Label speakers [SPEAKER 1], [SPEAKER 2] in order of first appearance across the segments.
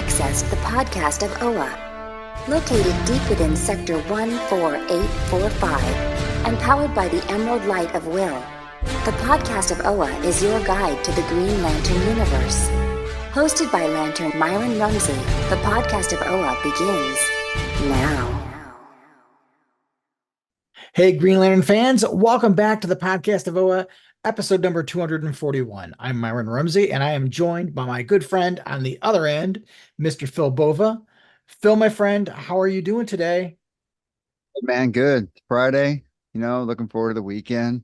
[SPEAKER 1] access the podcast of OA. Located deep within Sector 14845 and powered by the Emerald Light of Will, the podcast of OA is your guide to the Green Lantern universe. Hosted by Lantern Myron Rumsey, the podcast of OA begins now.
[SPEAKER 2] Hey, Green Lantern fans, welcome back to the podcast of OA, episode number 241. I'm Myron Rumsey, and I am joined by my good friend on the other end, Mr. Phil Bova. Phil, my friend, how are you doing today?
[SPEAKER 3] Man, good. It's Friday, looking forward to the weekend,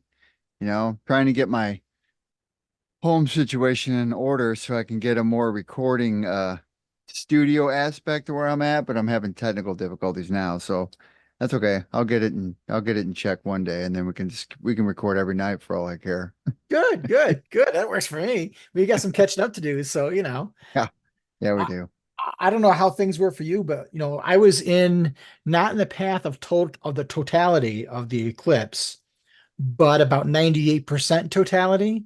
[SPEAKER 3] trying to get my home situation in order so I can get a more recording studio aspect to where I'm at, but I'm having technical difficulties now, so that's okay. I'll get it in check one day, and then we can record every night for all I care.
[SPEAKER 2] Good. That works for me. We got some catching up to do, so
[SPEAKER 3] Yeah, we do.
[SPEAKER 2] I don't know how things were for you, but I was not in the path of the totality of the eclipse, but about 98% totality.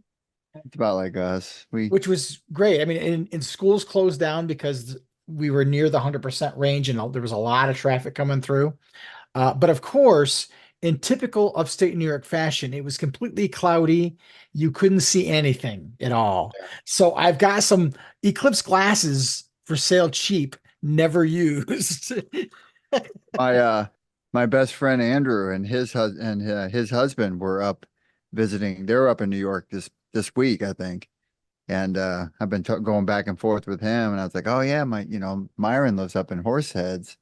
[SPEAKER 3] It's about like us.
[SPEAKER 2] Which was great. I mean, in schools closed down because we were near the 100% range and there was a lot of traffic coming through. But of course, in typical upstate New York fashion, it was completely cloudy. You couldn't see anything at all. So I've got some eclipse glasses for sale cheap, never used.
[SPEAKER 3] My best friend Andrew and his husband were up visiting. They're up in New York this week, I think. And I've been going back and forth with him, and I was like, "Oh yeah, Myron lives up in Horseheads."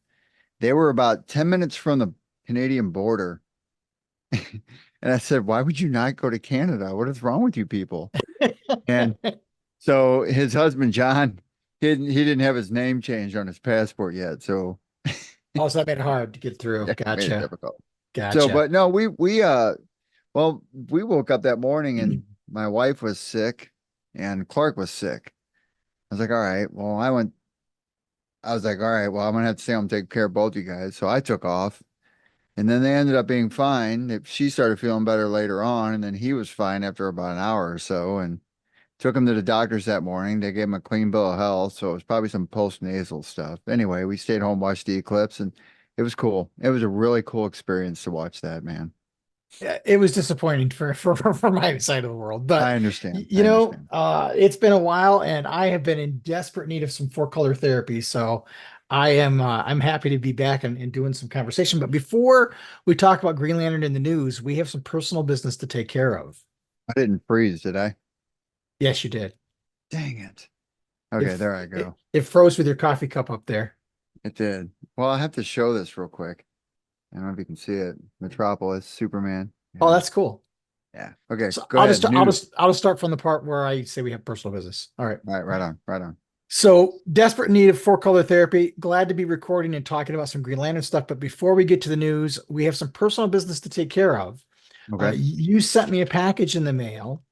[SPEAKER 3] They were about 10 minutes from the Canadian border. And I said, "Why would you not go to Canada? What is wrong with you people?" And so his husband, John, he didn't have his name changed on his passport yet. So
[SPEAKER 2] also that made it hard to get through. Gotcha.
[SPEAKER 3] Made it difficult.
[SPEAKER 2] Gotcha.
[SPEAKER 3] So, but no, we woke up that morning and my wife was sick and Clark was sick. I was like, all right, well, I'm gonna have to stay home and take care of both you guys. So I took off, and then they ended up being fine. She started feeling better later on, and then he was fine after about an hour or so, and took him to the doctors that morning. They gave him a clean bill of health, so it was probably some post-nasal stuff. Anyway, we stayed home, watched the eclipse, and it was cool. It was a really cool experience to watch that, man.
[SPEAKER 2] Yeah, it was disappointing for my side of the world, but
[SPEAKER 3] I understand.
[SPEAKER 2] It's been a while, and I have been in desperate need of some four-color therapy. So I'm happy to be back and doing some conversation. But before we talk about Green Lantern in the news, we have some personal business to take care of.
[SPEAKER 3] I didn't freeze, did I?
[SPEAKER 2] Yes, you did.
[SPEAKER 3] Dang it. Okay, there I go.
[SPEAKER 2] It froze with your coffee cup up there.
[SPEAKER 3] It did. Well, I have to show this real quick. I don't know if you can see it. Metropolis, Superman. Yeah.
[SPEAKER 2] Oh, that's cool.
[SPEAKER 3] Yeah. Okay.
[SPEAKER 2] So
[SPEAKER 3] Go ahead.
[SPEAKER 2] I'll just start from the part where I say we have personal business. All right.
[SPEAKER 3] All right. Right on.
[SPEAKER 2] So desperate need of four-color therapy. Glad to be recording and talking about some Green Lantern stuff. But before we get to the news, we have some personal business to take care of.
[SPEAKER 3] Okay.
[SPEAKER 2] You sent me a package in the mail.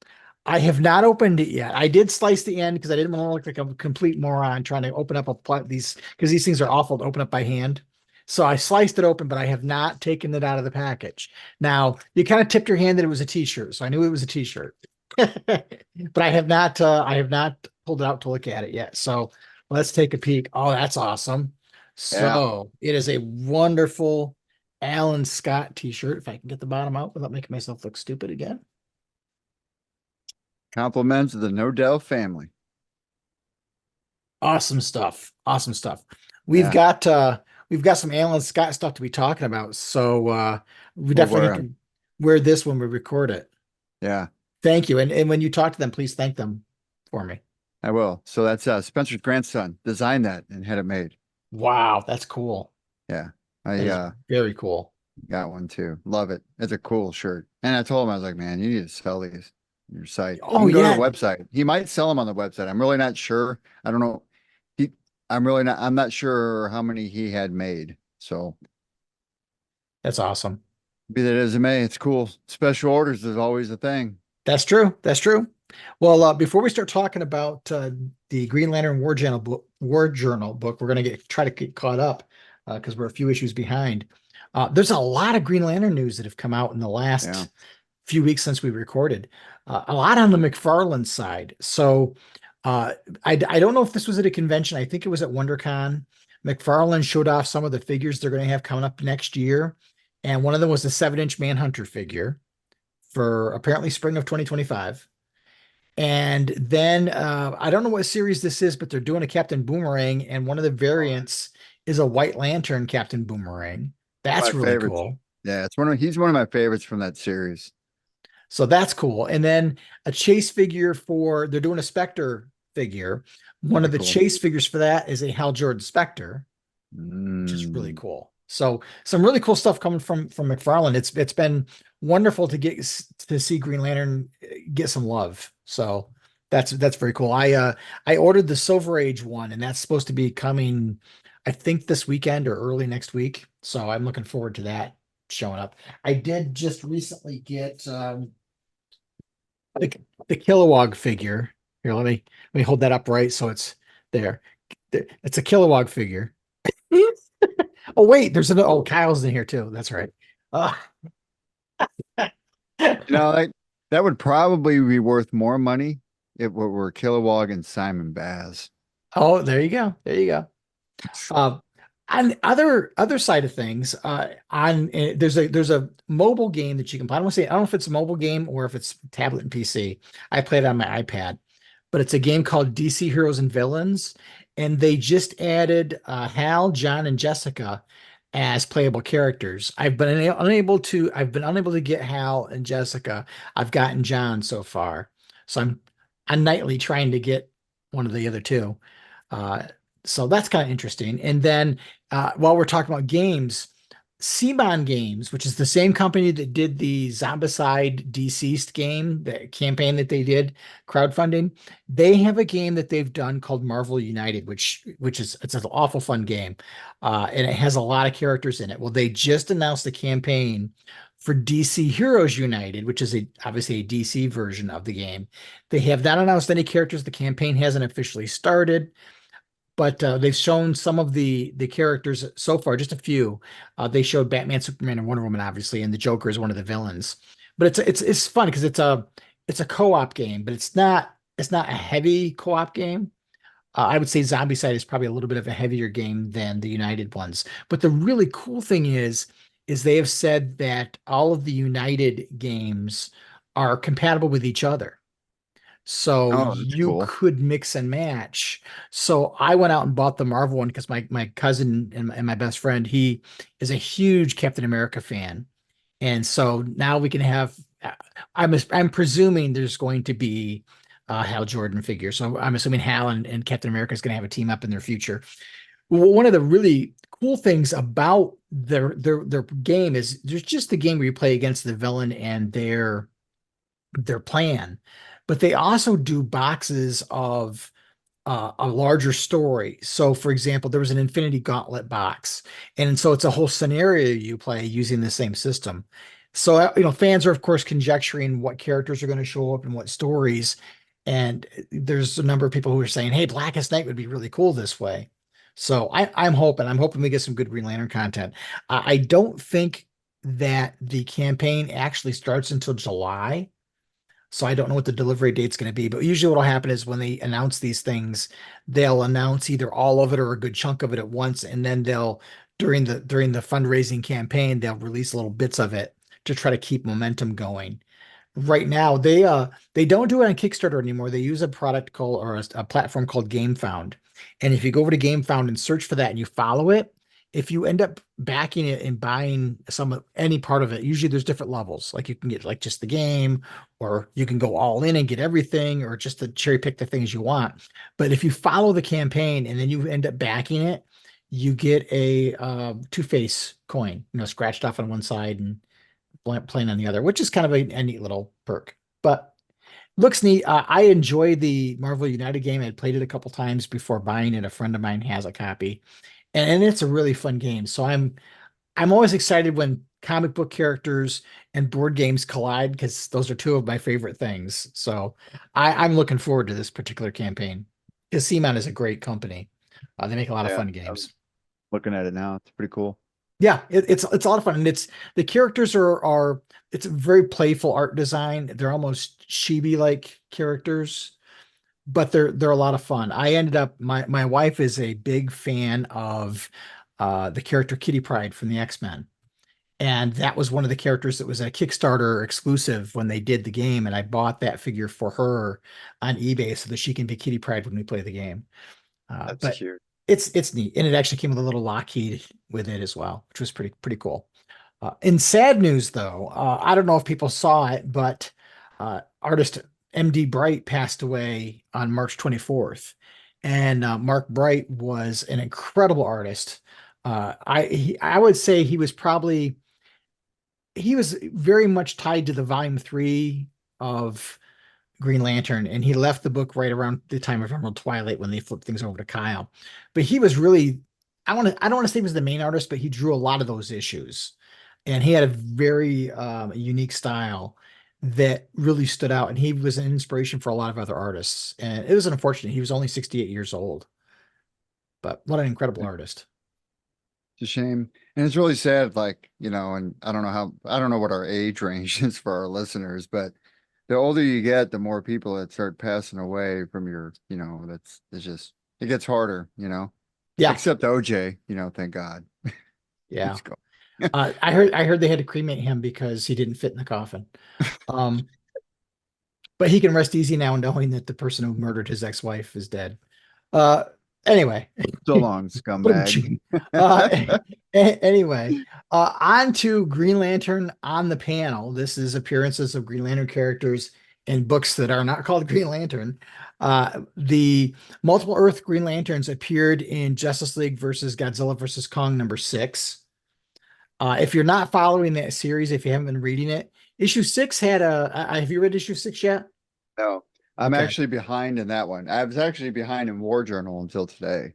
[SPEAKER 2] I have not opened it yet. I did slice the end because I didn't want to look like a complete moron trying to open up these, because these things are awful to open up by hand. So I sliced it open, but I have not taken it out of the package. Now, you kind of tipped your hand that it was a t-shirt, so I knew it was a t-shirt. But I have not pulled it out to look at it yet. So let's take a peek. Oh, that's awesome. So It is a wonderful Alan Scott t-shirt. If I can get the bottom out without making myself look stupid again.
[SPEAKER 3] Compliments of the Nodell family.
[SPEAKER 2] Awesome stuff. We've got some Alan Scott stuff to be talking about. So we definitely need to wear this when we record it.
[SPEAKER 3] Yeah.
[SPEAKER 2] Thank you. And when you talk to them, please thank them for me.
[SPEAKER 3] I will. So that's Spencer's grandson designed that and had it made.
[SPEAKER 2] Wow, that's cool.
[SPEAKER 3] Yeah.
[SPEAKER 2] Very cool.
[SPEAKER 3] Got one too. Love it. It's a cool shirt. And I told him, I was like, man, you need to sell these on your site.
[SPEAKER 2] Oh,
[SPEAKER 3] you can go
[SPEAKER 2] yeah.
[SPEAKER 3] to the website. He might sell them on the website. I'm really not sure. I don't know. I'm not sure how many he had made. So
[SPEAKER 2] That's awesome.
[SPEAKER 3] be that as it may, it's cool. Special orders is always a thing.
[SPEAKER 2] That's true. Well, before we start talking about the Green Lantern War Journal book, we're going to try to get caught up because we're a few issues behind. There's a lot of Green Lantern news that have come out in the last few weeks since we recorded. A lot on the McFarlane side. So Uh, I don't know if this was at a convention. I think it was at WonderCon. McFarlane showed off some of the figures they're going to have coming up next year. And one of them was the 7-inch Manhunter figure for apparently spring of 2025. And then I don't know what series this is, but they're doing a Captain Boomerang, and one of the variants is a White Lantern Captain Boomerang.
[SPEAKER 3] My
[SPEAKER 2] That's really
[SPEAKER 3] favorites.
[SPEAKER 2] cool.
[SPEAKER 3] Yeah, he's one of my favorites from that series.
[SPEAKER 2] So that's cool. And then a Chase figure they're doing a Spectre figure. One of
[SPEAKER 3] Really
[SPEAKER 2] the
[SPEAKER 3] cool.
[SPEAKER 2] Chase figures for that is a Hal Jordan Spectre, which is really
[SPEAKER 3] Mm.
[SPEAKER 2] cool. So some really cool stuff coming from McFarlane. It's been wonderful to see Green Lantern get some love. So that's very cool. I ordered the Silver Age one, and that's supposed to be coming, I think this weekend or early next week. So I'm looking forward to that showing up. I did just recently get the the Kilowog figure. Here, let me hold that up right so it's there. It's a Kilowog figure. Oh wait, Kyle's in here too. That's right. Uh,
[SPEAKER 3] Like that would probably be worth more money if it were Kilowog and Simon Baz.
[SPEAKER 2] oh, there you go. There you go. Uh, on the other side of things, there's a mobile game that you can play. I don't know if it's a mobile game or if it's tablet and PC. I played it on my iPad, but it's a game called DC Heroes and Villains, and they just added Hal, John, and Jessica as playable characters. I've been unable to get Hal and Jessica. I've gotten John so far, so I'm nightly trying to get one of the other two. Uh, so that's kind of interesting. And then while we're talking about games, Simon Games, which is the same company that did the Zombicide Deceased game, the campaign that they did crowdfunding, they have a game that they've done called Marvel United, it's an awful fun game, and it has a lot of characters in it. Well, they just announced a campaign for DC Heroes United, which is obviously a DC version of the game. They have not announced any characters. The campaign hasn't officially started, but they've shown some of the characters so far, just a few. They showed Batman, Superman, and Wonder Woman, obviously, and the Joker is one of the villains. But it's fun because it's a co-op game, but it's not a heavy co-op game. I would say Zombicide is probably a little bit of a heavier game than the United ones. But the really cool thing is they have said that all of the United games are compatible with each other. So
[SPEAKER 3] Oh, that's
[SPEAKER 2] you
[SPEAKER 3] cool.
[SPEAKER 2] could mix and match. So I went out and bought the Marvel one because my cousin and my best friend, he is a huge Captain America fan. And so now we can have, I'm presuming there's going to be a Hal Jordan figure. So I'm assuming Hal and Captain America is going to have a team up in their future. One of the really cool things about their game is there's just the game where you play against the villain and their plan, but they also do boxes of a larger story. So, for example, there was an Infinity Gauntlet box, and so it's a whole scenario you play using the same system. So, fans are of course conjecturing what characters are going to show up and what stories. And there's a number of people who are saying, "Hey, Blackest Night would be really cool this way." So, I'm hoping we get some good Green Lantern content. I don't think that the campaign actually starts until July. So I don't know what the delivery date's going to be, but usually what'll happen is when they announce these things, they'll announce either all of it or a good chunk of it at once, and then during the fundraising campaign, they'll release little bits of it to try to keep momentum going. Right now, they don't do it on Kickstarter anymore. They use a product called or a platform called GameFound. And if you go over to GameFound and search for that and you follow it, if you end up backing it and buying any part of it, usually there's different levels. Like you can get like just the game, or you can go all in and get everything, or just to cherry pick the things you want. But if you follow the campaign and then you end up backing it, you get a Two-Face coin, scratched off on one side and plain on the other, which is kind of a neat little perk. But looks neat. I enjoy the Marvel United game. I played it a couple times before buying it. A friend of mine has a copy, and it's a really fun game. So I'm always excited when comic book characters and board games collide because those are two of my favorite things. So I'm looking forward to this particular campaign because CMON is a great company. They make a lot of
[SPEAKER 3] Yeah,
[SPEAKER 2] fun
[SPEAKER 3] I'm
[SPEAKER 2] games.
[SPEAKER 3] looking at it now. It's pretty cool.
[SPEAKER 2] Yeah, it's a lot of fun, and the characters are it's a very playful art design. They're almost chibi like characters. but they're a lot of fun. I ended up my wife is a big fan of the character Kitty Pryde from the X-Men. And that was one of the characters that was a Kickstarter exclusive when they did the game, and I bought that figure for her on eBay so that she can be Kitty Pryde when we play the game.
[SPEAKER 3] That's
[SPEAKER 2] But
[SPEAKER 3] cute.
[SPEAKER 2] it's neat, and it actually came with a little lock key with it as well, which was pretty cool. In sad news, though, I don't know if people saw it, but artist MD Bright passed away on March 24th. And Mark Bright was an incredible artist. I would say he was very much tied to the volume 3 of Green Lantern, and he left the book right around the time of Emerald Twilight when they flipped things over to Kyle. But he was really, I don't want to say he was the main artist, but he drew a lot of those issues, and he had a very unique style that really stood out, and he was an inspiration for a lot of other artists. And it was unfortunate he was only 68 years old, but what an incredible artist.
[SPEAKER 3] It's a shame. And it's really sad, like, and I don't know what our age range is for our listeners, but the older you get, the more people that start passing away from it's just, it gets harder,
[SPEAKER 2] Yeah,
[SPEAKER 3] except OJ, thank God.
[SPEAKER 2] yeah.
[SPEAKER 3] He's gone.
[SPEAKER 2] I heard they had to cremate him because he didn't fit in the coffin. Um, but he can rest easy now knowing that the person who murdered his ex-wife is dead. Uh, anyway,
[SPEAKER 3] So long, scumbag.
[SPEAKER 2] uh, anyway, on to Green Lantern on the panel. This is appearances of Green Lantern characters in books that are not called Green Lantern. The multiple Earth Green Lanterns appeared in Justice League versus Godzilla versus Kong #6. If you're not following that series, if you haven't been reading it, issue 6 had have you read issue 6 yet?
[SPEAKER 3] No, I'm
[SPEAKER 2] Okay.
[SPEAKER 3] actually behind in that one. I was actually behind in War Journal until today.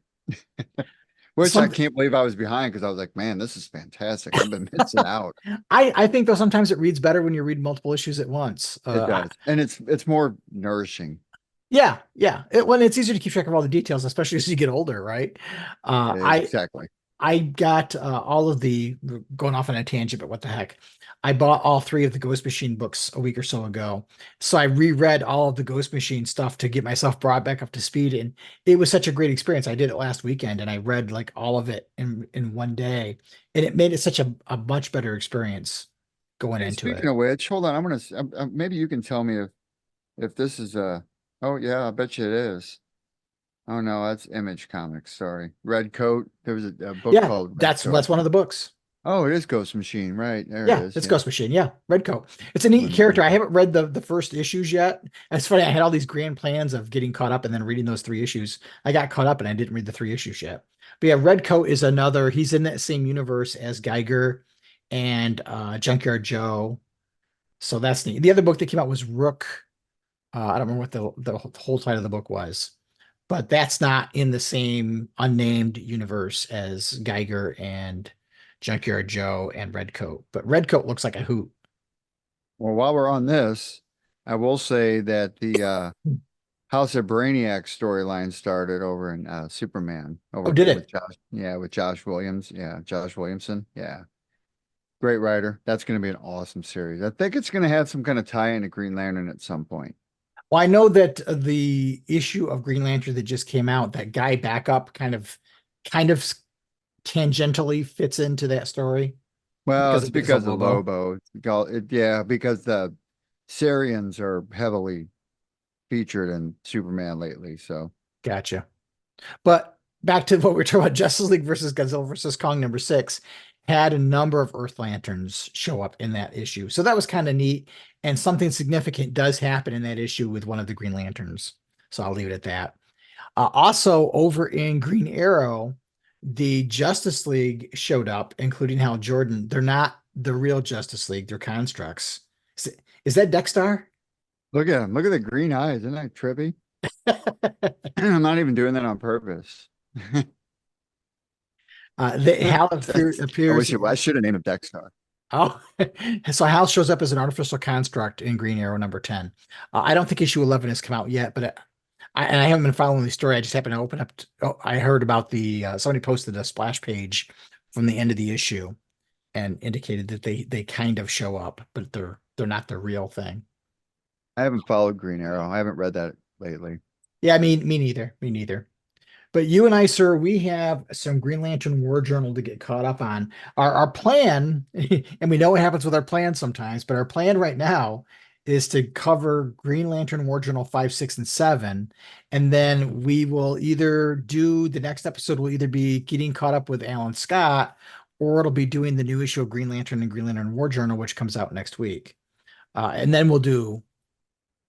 [SPEAKER 3] Which I
[SPEAKER 2] Some
[SPEAKER 3] can't believe I was behind because I was like, man, this is fantastic. I've been missing out.
[SPEAKER 2] I think though sometimes it reads better when you read multiple issues at once.
[SPEAKER 3] It does. And it's more nourishing.
[SPEAKER 2] Yeah, yeah. When it's easier to keep track of all the details, especially as you get older, right? Uh, I
[SPEAKER 3] Exactly.
[SPEAKER 2] I got all of the going off on a tangent, but what the heck? I bought all 3 of the Ghost Machine books a week or so ago. So I reread all of the Ghost Machine stuff to get myself brought back up to speed. And it was such a great experience. I did it last weekend and I read like all of it in one day. And it made it such a much better experience going
[SPEAKER 3] Hey,
[SPEAKER 2] into
[SPEAKER 3] speaking
[SPEAKER 2] it.
[SPEAKER 3] of which, hold on. Maybe you can tell me if this is oh yeah, I bet you it is. Oh no, that's Image Comics. Sorry. Red Coat. There was a book
[SPEAKER 2] Yeah,
[SPEAKER 3] called Red
[SPEAKER 2] that's
[SPEAKER 3] Coat.
[SPEAKER 2] one of the books.
[SPEAKER 3] Oh, it is Ghost Machine, right? There it
[SPEAKER 2] Yeah,
[SPEAKER 3] is.
[SPEAKER 2] it's
[SPEAKER 3] Yeah.
[SPEAKER 2] Ghost Machine. Yeah, Red Coat. It's a neat character. I haven't read the first issues yet. It's funny. I had all these grand plans of getting caught up and then reading those 3 issues. I got caught up and I didn't read the 3 issues yet. But yeah, Red Coat is another. He's in that same universe as Geiger and Junkyard Joe. So that's neat. The other book that came out was Rook. I don't remember what the whole title of the book was, but that's not in the same unnamed universe as Geiger and Junkyard Joe and Redcoat. But Redcoat looks like a hoot.
[SPEAKER 3] Well, while we're on this, I will say that the House of Brainiac storyline started over in Superman
[SPEAKER 2] Oh,
[SPEAKER 3] over
[SPEAKER 2] did
[SPEAKER 3] with
[SPEAKER 2] it?
[SPEAKER 3] Josh Williams. Yeah, Josh Williamson. Yeah. Great writer. That's going to be an awesome series. I think it's going to have some kind of tie into Green Lantern at some point.
[SPEAKER 2] Well, I know that the issue of Green Lantern that just came out, that guy backup kind of tangentially fits into that story
[SPEAKER 3] Well, it's
[SPEAKER 2] because of
[SPEAKER 3] because of
[SPEAKER 2] Lobo.
[SPEAKER 3] Lobo. Yeah, because the Syrians are heavily featured in Superman lately. So
[SPEAKER 2] Gotcha. But back to what we are talking about, Justice League versus Godzilla versus Kong #6 had a number of Earth Lanterns show up in that issue. So that was kind of neat. And something significant does happen in that issue with one of the Green Lanterns. So I'll leave it at that. Also, over in Green Arrow, the Justice League showed up, including Hal Jordan. They're not the real Justice League, they're constructs. Is that Dexter?
[SPEAKER 3] look at him. Look at the green eyes. Isn't that trippy? I'm not even doing that on purpose.
[SPEAKER 2] Hal
[SPEAKER 3] I
[SPEAKER 2] appears.
[SPEAKER 3] wish I should have named him Dexter.
[SPEAKER 2] Oh, so Hal shows up as an artificial construct in Green Arrow #10. I don't think issue 11 has come out yet, but I haven't been following the story. I just happened to open up. I heard about somebody posted a splash page from the end of the issue and indicated that they kind of show up, but they're not the real thing.
[SPEAKER 3] I haven't followed Green Arrow. I haven't read that lately.
[SPEAKER 2] Yeah, me neither. Me neither. But you and I, sir, we have some Green Lantern War Journal to get caught up on. Our plan, and we know what happens with our plans sometimes, but our plan right now is to cover Green Lantern War Journal 5, 6, and 7. And then we will either do the next episode will either be getting caught up with Alan Scott, or it'll be doing the new issue of Green Lantern and Green Lantern War Journal, which comes out next week. And then we'll do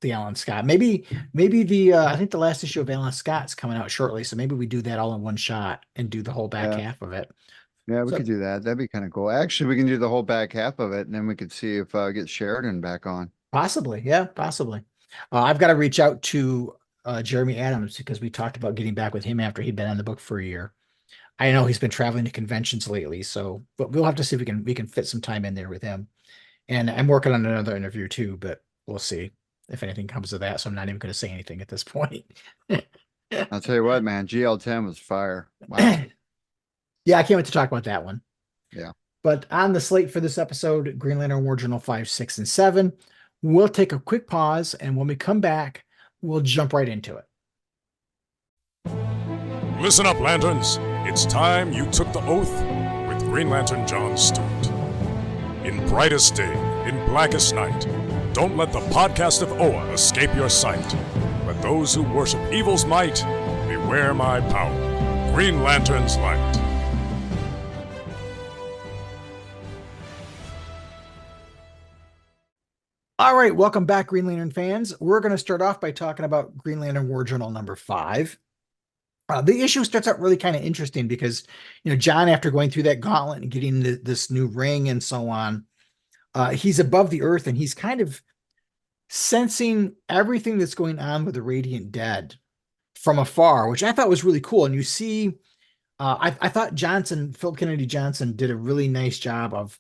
[SPEAKER 2] the Alan Scott. Maybe the I think the last issue of Alan Scott's coming out shortly, so maybe we do that all in one shot and do the whole back
[SPEAKER 3] Yeah.
[SPEAKER 2] half of it.
[SPEAKER 3] Yeah, we
[SPEAKER 2] So
[SPEAKER 3] could do that. That'd be kind of cool. Actually, we can do the whole back half of it, and then we could see if get Sheridan back on.
[SPEAKER 2] possibly, yeah, possibly. I've got to reach out to Jeremy Adams because we talked about getting back with him after he'd been on the book for a year. I know he's been traveling to conventions lately, so but we'll have to see if we can fit some time in there with him. And I'm working on another interview too, but we'll see if anything comes of that. So I'm not even going to say anything at this point.
[SPEAKER 3] I'll tell you what, man, GL10 was fire. Wow.
[SPEAKER 2] Yeah, I can't wait to talk about that one.
[SPEAKER 3] Yeah.
[SPEAKER 2] But on the slate for this episode, Green Lantern War Journal 5, 6, and 7. We'll take a quick pause, and when we come back, we'll jump right into it.
[SPEAKER 4] Listen up, Lanterns. It's time you took the oath with Green Lantern John Stewart. In brightest day, in blackest night, don't let the podcast of Oa escape your sight. Let those who worship evil's might beware my power. Green Lantern's light.
[SPEAKER 2] All right, welcome back, Green Lantern fans. We're going to start off by talking about Green Lantern War Journal number 5. The issue starts out really kind of interesting because, John, after going through that gauntlet and getting this new ring and so on, he's above the earth and he's kind of sensing everything that's going on with the Radiant Dead from afar, which I thought was really cool. And you see, I thought Phil Kennedy Johnson did a really nice job of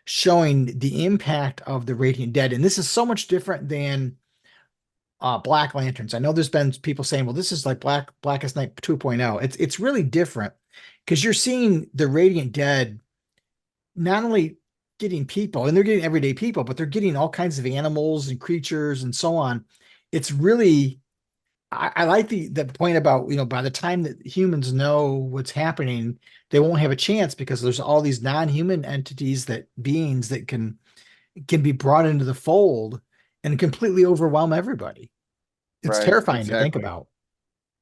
[SPEAKER 2] showing the impact of the Radiant Dead. And this is so much different than Black Lanterns. I know there's been people saying, well, this is like Blackest Night 2.0. It's really different because you're seeing the Radiant Dead not only getting people, and they're getting everyday people, but they're getting all kinds of animals and creatures and so on. It's really, I like the point about, by the time that humans know what's happening, they won't have a chance because there's all these non-human beings that can be brought into the fold and completely overwhelm everybody. It's
[SPEAKER 3] Right,
[SPEAKER 2] terrifying to think
[SPEAKER 3] exactly.
[SPEAKER 2] about.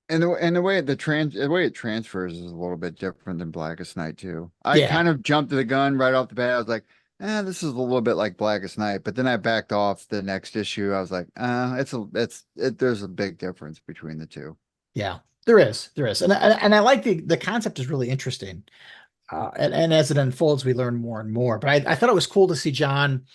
[SPEAKER 3] And the way the way it transfers is a little bit different than Blackest Night too. I
[SPEAKER 2] Yeah.
[SPEAKER 3] kind of jumped to the gun right off the bat. I was like, this is a little bit like Blackest Night. But then I backed off the next issue. I was like, there's a big difference between the two.
[SPEAKER 2] Yeah, there is. And I like the concept is really interesting. And as it unfolds, we learn more and more. But I thought it was cool to see John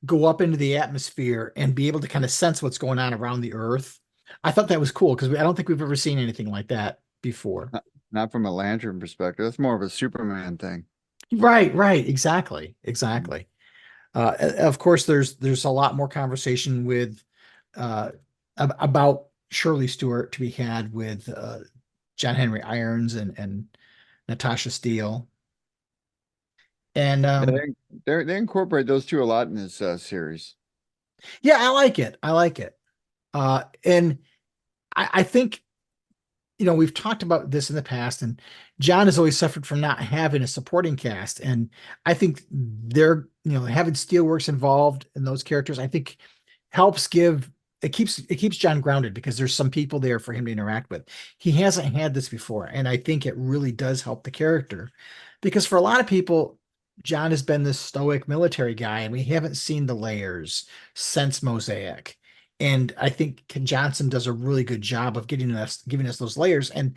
[SPEAKER 2] go up into the atmosphere and be able to kind of sense what's going on around the earth. I thought that was cool because I don't think we've ever seen anything like that before.
[SPEAKER 3] Not from a lantern perspective. That's more of a Superman thing.
[SPEAKER 2] Right. Exactly. Of course, there's a lot more conversation with about Shirley Stewart to be had with John Henry Irons and Natasha Steele. And
[SPEAKER 3] They incorporate those two a lot in this series.
[SPEAKER 2] yeah, I like it. And I think, we've talked about this in the past, and John has always suffered from not having a supporting cast. And I think they're, having Steelworks involved in those characters, I think helps it keeps John grounded because there's some people there for him to interact with. He hasn't had this before. And I think it really does help the character because for a lot of people, John has been this stoic military guy, and we haven't seen the layers since Mosaic. And I think Ken Johnson does a really good job of giving us those layers and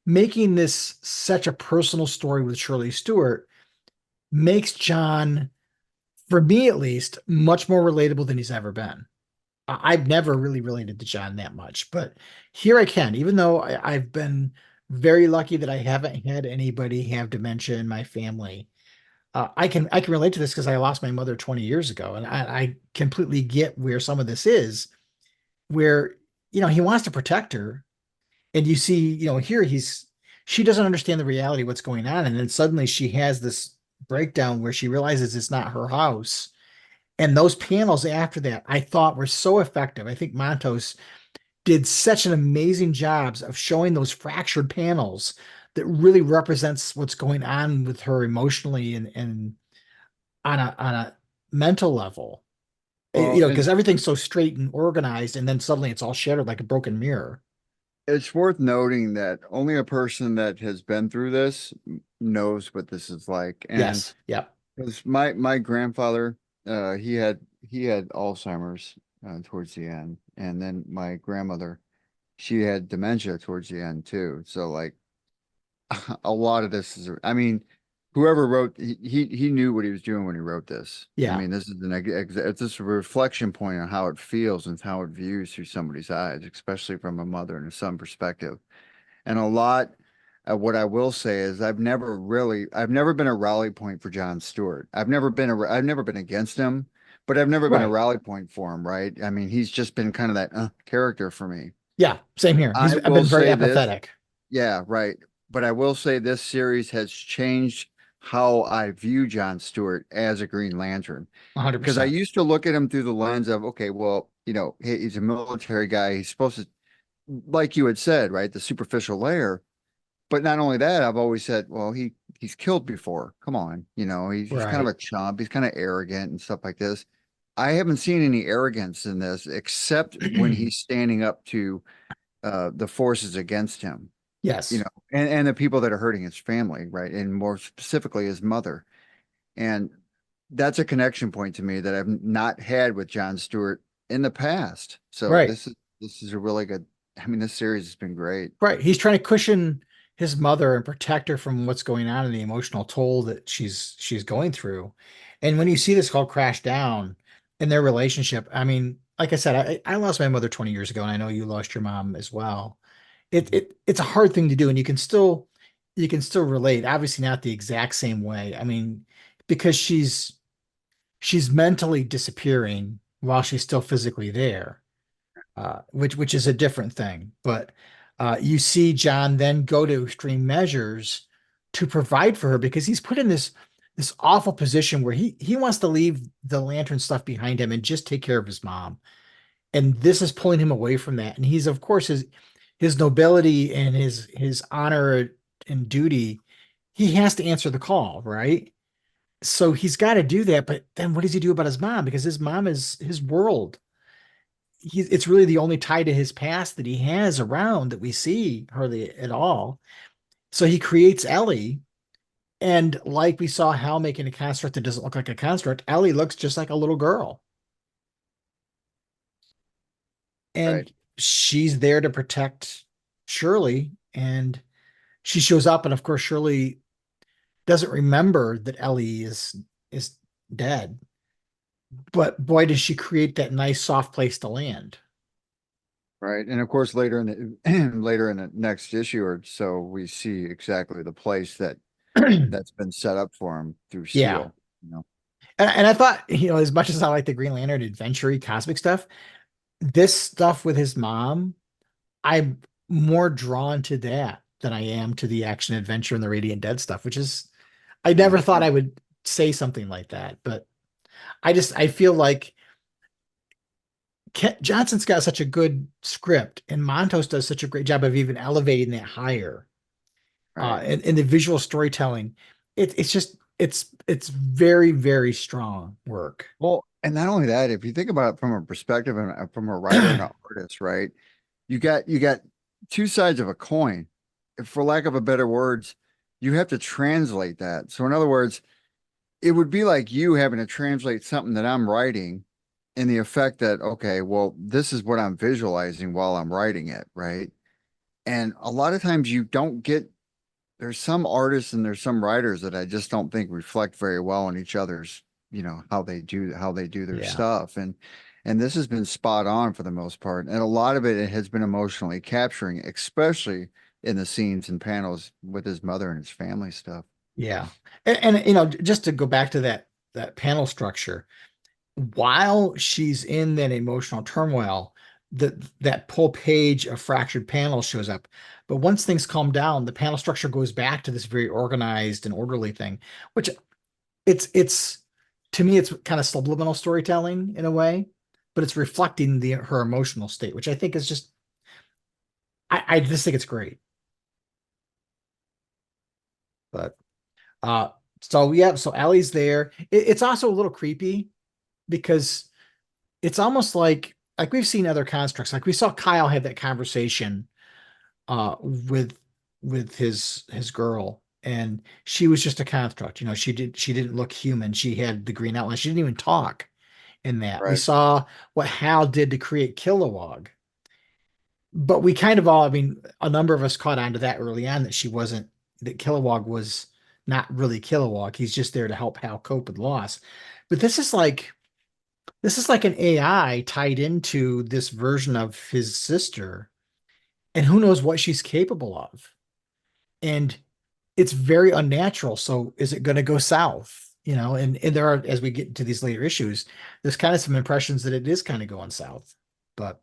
[SPEAKER 2] making this such a personal story with Shirley Stewart makes John, for me at least, much more relatable than he's ever been. I've never really related to John that much, but here I can, even though I've been very lucky that I haven't had anybody have dementia in my family. I can relate to this because I lost my mother 20 years ago, and I completely get where some of this is, where he wants to protect her, and you see, here she doesn't understand the reality of what's going on, and then suddenly she has this breakdown where she realizes it's not her house. And those panels after that, I thought were so effective. I think Montos did such an amazing job of showing those fractured panels that really represents what's going on with her emotionally and on a mental level.
[SPEAKER 3] Well,
[SPEAKER 2] Because everything's so straight and organized, and then suddenly it's all shattered like a broken mirror.
[SPEAKER 3] it's worth noting that only a person that has been through this knows what this is like. And
[SPEAKER 2] Yes. Yep.
[SPEAKER 3] because my grandfather, he had Alzheimer's towards the end, and then my grandmother, she had dementia towards the end too. So like a lot of this is, I mean, whoever wrote, he knew what he was doing when he wrote this. I
[SPEAKER 2] Yeah.
[SPEAKER 3] mean, this is it's just a reflection point on how it feels and how it views through somebody's eyes, especially from a mother and a son perspective. And a lot of what I will say is I've never been a rally point for John Stewart. I've never been against him, but I've never been a
[SPEAKER 2] Right.
[SPEAKER 3] rally point for him, right? I mean, he's just been kind of that character for me.
[SPEAKER 2] Yeah. Same here.
[SPEAKER 3] I
[SPEAKER 2] I've
[SPEAKER 3] will
[SPEAKER 2] been very
[SPEAKER 3] say this,
[SPEAKER 2] apathetic.
[SPEAKER 3] yeah, right. But I will say this series has changed how I view John Stewart as a Green Lantern. Because I
[SPEAKER 2] 100%.
[SPEAKER 3] used to look at him through the lens of, okay, well, he's a military guy. He's supposed to, like you had said, right, the superficial layer. But not only that, I've always said, well, he's killed before. Come on, he's kind of
[SPEAKER 2] Right.
[SPEAKER 3] a chump. He's kind of arrogant and stuff like this. I haven't seen any arrogance in this except when he's standing up to the forces against him,
[SPEAKER 2] Yes.
[SPEAKER 3] and the people that are hurting his family, right? And more specifically, his mother. And that's a connection point to me that I've not had with John Stewart in the past. So
[SPEAKER 2] Right.
[SPEAKER 3] this is a really good. I mean, this series has been great.
[SPEAKER 2] Right. He's trying to cushion his mother and protect her from what's going on and the emotional toll that she's going through. And when you see this all crash down in their relationship, I mean, like I said, I lost my mother 20 years ago, and I know you lost your mom as well. It's a hard thing to do, and you can still relate. Obviously, not the exact same way. I mean, because she's mentally disappearing while she's still physically there, which is a different thing. But you see John then go to extreme measures to provide for her because he's put in this awful position where he wants to leave the lantern stuff behind him and just take care of his mom. And this is pulling him away from that. And he's, of course, his nobility and his honor and duty, he has to answer the call, right? So he's got to do that. But then what does he do about his mom? Because his mom is his world. It's really the only tie to his past that he has around that we see hardly at all. So he creates Ellie. And like we saw Hal making a construct that doesn't look like a construct, Ellie looks just like a little girl.
[SPEAKER 3] Right.
[SPEAKER 2] And she's there to protect Shirley. And she shows up, and of course, Shirley doesn't remember that Ellie is dead. But boy, does she create that nice soft place to land.
[SPEAKER 3] Right. And of course, later in the later in the next issue or so, we see exactly the place that's been set up for him through
[SPEAKER 2] Yeah.
[SPEAKER 3] Steel. You know.
[SPEAKER 2] And I thought, as much as I like the Green Lantern adventure cosmic stuff, this stuff with his mom, I'm more drawn to that than I am to the action adventure and the Radiant Dead stuff, which is, I never thought I would say something like that, but I feel like Johnson's got such a good script, and Montos does such a great job of even elevating that higher.
[SPEAKER 3] Right.
[SPEAKER 2] And the visual storytelling, it's very, very strong work.
[SPEAKER 3] Well, and not only that, if you think about it from a perspective and from a writer and an artist, right? You got two sides of a coin. For lack of a better words, you have to translate that. So in other words, it would be like you having to translate something that I'm writing in the effect that, okay, well, this is what I'm visualizing while I'm writing it, right? And a lot of times you don't get, there's some artists and there's some writers that I just don't think reflect very well on each other's, how they do their
[SPEAKER 2] Yeah.
[SPEAKER 3] stuff. And this has been spot on for the most part. And a lot of it has been emotionally capturing, especially in the scenes and panels with his mother and his family stuff.
[SPEAKER 2] Yeah. And just to go back to that panel structure, while she's in that emotional turmoil, that full page of fractured panels shows up. But once things calm down, the panel structure goes back to this very organized and orderly thing, which it's to me, it's kind of subliminal storytelling in a way, but it's reflecting her emotional state, which I think is just I just think it's great. But so yeah, so Ellie's there. It's also a little creepy because it's almost like we've seen other constructs. Like we saw Kyle have that conversation with his girl, and she was just a construct. She didn't look human. She had the green outline. She didn't even talk in that. We
[SPEAKER 3] Right.
[SPEAKER 2] saw what Hal did to create Kilowog. But we kind of all, I mean, a number of us caught on to that early on that Kilowog was not really Kilowog. He's just there to help Hal cope with loss. But this is like an AI tied into this version of his sister, and who knows what she's capable of. And it's very unnatural. So is it going to go south? And there are, as we get into these later issues, there's kind of some impressions that it is kind of going south. But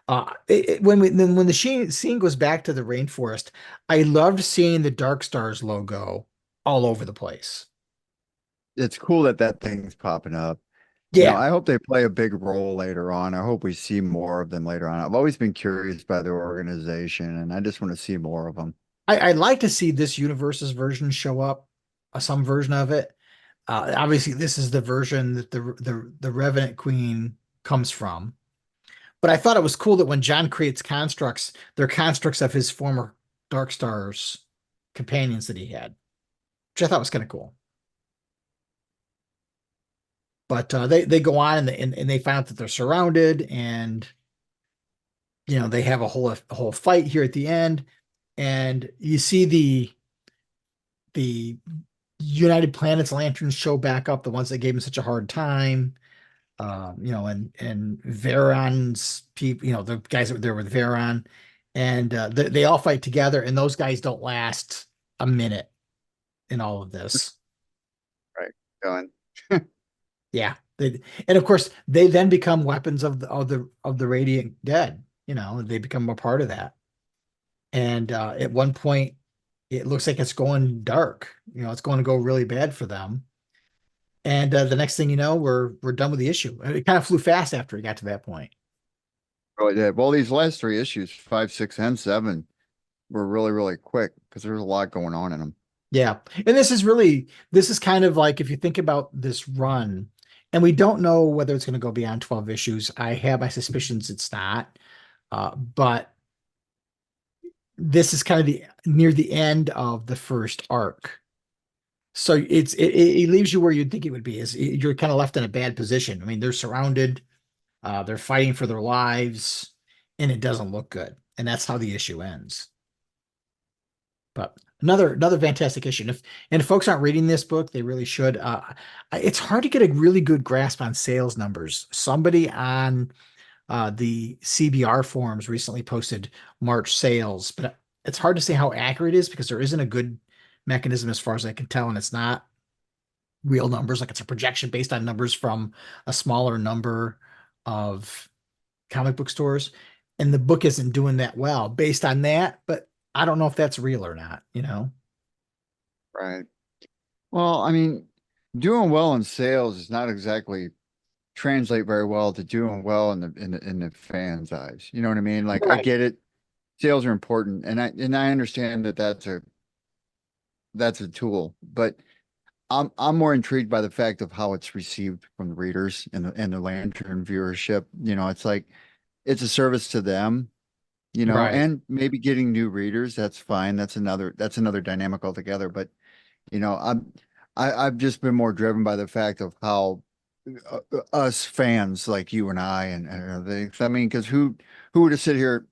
[SPEAKER 2] when the scene goes back to the rainforest, I loved seeing the Dark Stars logo all over the place.
[SPEAKER 3] It's cool that that thing's popping up.
[SPEAKER 2] Yeah,
[SPEAKER 3] I hope they play a big role later on. I hope we see more of them later on. I've always been curious by their organization, and I just want to see more of them.
[SPEAKER 2] I'd like to see this universe's version show up, some version of it. Obviously, this is the version that the Revenant Queen comes from. But I thought it was cool that when John creates constructs, they're constructs of his former Dark Stars companions that he had, which I thought was kind of cool. But they go on and they find out that they're surrounded, and they have a whole fight here at the end, and you see the United Planets lanterns show back up, the ones that gave him such a hard time. And Veron's people, the guys that were there with Veron, and they all fight together, and those guys don't last a minute in all of this.
[SPEAKER 3] Right. Going.
[SPEAKER 2] Yeah. And of course they then become weapons of the Radiant Dead. They become a part of that. And at one point it looks like it's going dark. It's going to go really bad for them. And the next thing you know, we're done with the issue. It kind of flew fast after it got to that point.
[SPEAKER 3] Really did. Well, these last three issues, 5, 6, and 7, were really, really quick because there's a lot going on in them.
[SPEAKER 2] Yeah. And this is kind of like, if you think about this run, and we don't know whether it's going to go beyond 12 issues. I have my suspicions it's not. But this is kind of near the end of the first arc. So it leaves you where you'd think it would be. You're kind of left in a bad position. I mean, they're surrounded, they're fighting for their lives, and it doesn't look good. And that's how the issue ends. But another fantastic issue. And if folks aren't reading this book, they really should. It's hard to get a really good grasp on sales numbers. Somebody on the CBR forums recently posted March sales, but it's hard to say how accurate it is because there isn't a good mechanism as far as I can tell, and it's not real numbers. Like, it's a projection based on numbers from a smaller number of comic book stores, and the book isn't doing that well based on that, but I don't know if that's real or not.
[SPEAKER 3] Right. Well, I mean, doing well in sales is not exactly translate very well to doing well in the fans' eyes. You know what I mean? Like, I
[SPEAKER 2] Right.
[SPEAKER 3] get it. Sales are important, and I understand that that's a tool, but I'm more intrigued by the fact of how it's received from the readers and the Lantern viewership. It's like it's a service to them,
[SPEAKER 2] Right.
[SPEAKER 3] and maybe getting new readers, that's fine. That's another dynamic altogether. But I've just been more driven by the fact of how us fans like you and I and I mean, because who would have sit here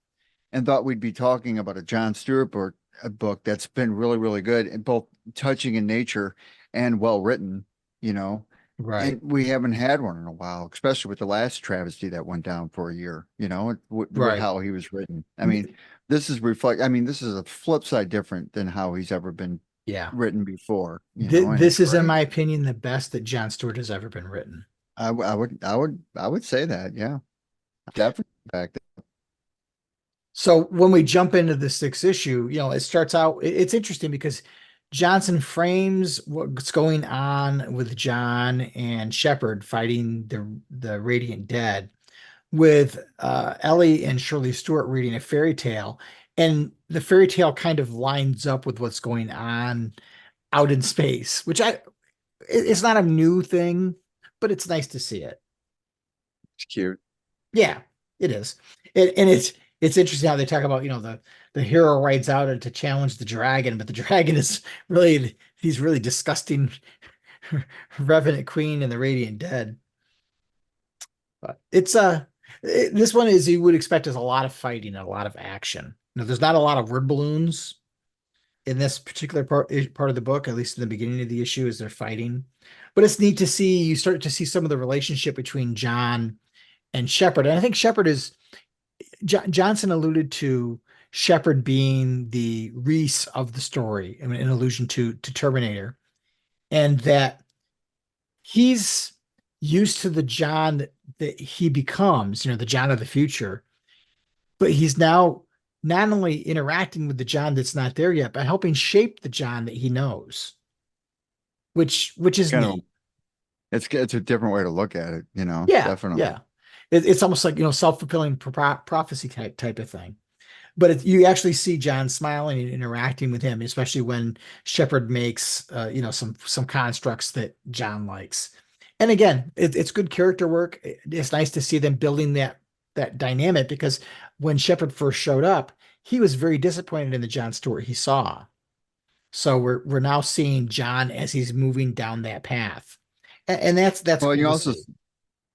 [SPEAKER 3] and thought we'd be talking about a John Stewart book, a book that's been really, really good and both touching in nature and well written,
[SPEAKER 2] Right.
[SPEAKER 3] and we haven't had one in a while, especially with the last travesty that went down for a year, with
[SPEAKER 2] Right.
[SPEAKER 3] how he was written. I mean, this is a flip side different than how he's ever been
[SPEAKER 2] Yeah.
[SPEAKER 3] written before, and
[SPEAKER 2] This
[SPEAKER 3] it's
[SPEAKER 2] is, in
[SPEAKER 3] great.
[SPEAKER 2] my opinion, the best that John Stewart has ever been written.
[SPEAKER 3] I would say that, yeah, definitely. Back
[SPEAKER 2] So when we jump into the sixth issue, it starts out, it's interesting because Johnson frames what's going on with John and Shepard fighting the Radiant Dead with Ellie and Shirley Stewart reading a fairy tale. And the fairy tale kind of lines up with what's going on out in space, which it's not a new thing, but it's nice to see it.
[SPEAKER 3] It's cute.
[SPEAKER 2] Yeah, it is. And it's interesting how they talk about, the hero rides out to challenge the dragon, but the dragon is really he's really disgusting Revenant Queen and the Radiant Dead. But this one is you would expect is a lot of fighting and a lot of action. There's not a lot of word balloons in this particular part of the book, at least in the beginning of the issue, as they're fighting. But it's neat to see, you start to see some of the relationship between John and Shepard. And I think Shepard is, Johnson alluded to Shepard being the Reese of the story, I mean, in allusion to Terminator, and that he's used to the John that he becomes, the John of the future, but he's now not only interacting with the John that's not there yet, but helping shape the John that he knows, which is
[SPEAKER 3] Kind of,
[SPEAKER 2] neat.
[SPEAKER 3] it's a different way to look at it,
[SPEAKER 2] Yeah,
[SPEAKER 3] definitely.
[SPEAKER 2] yeah. It's almost like, self-fulfilling prophecy type of thing. But you actually see John smiling and interacting with him, especially when Shepard makes, some constructs that John likes. And again, it's good character work. It's nice to see them building that dynamic, because when Shepard first showed up, he was very disappointed in the John Stewart he saw. So we're now seeing John as he's moving down that path, and that's
[SPEAKER 3] Well,
[SPEAKER 2] cool to see.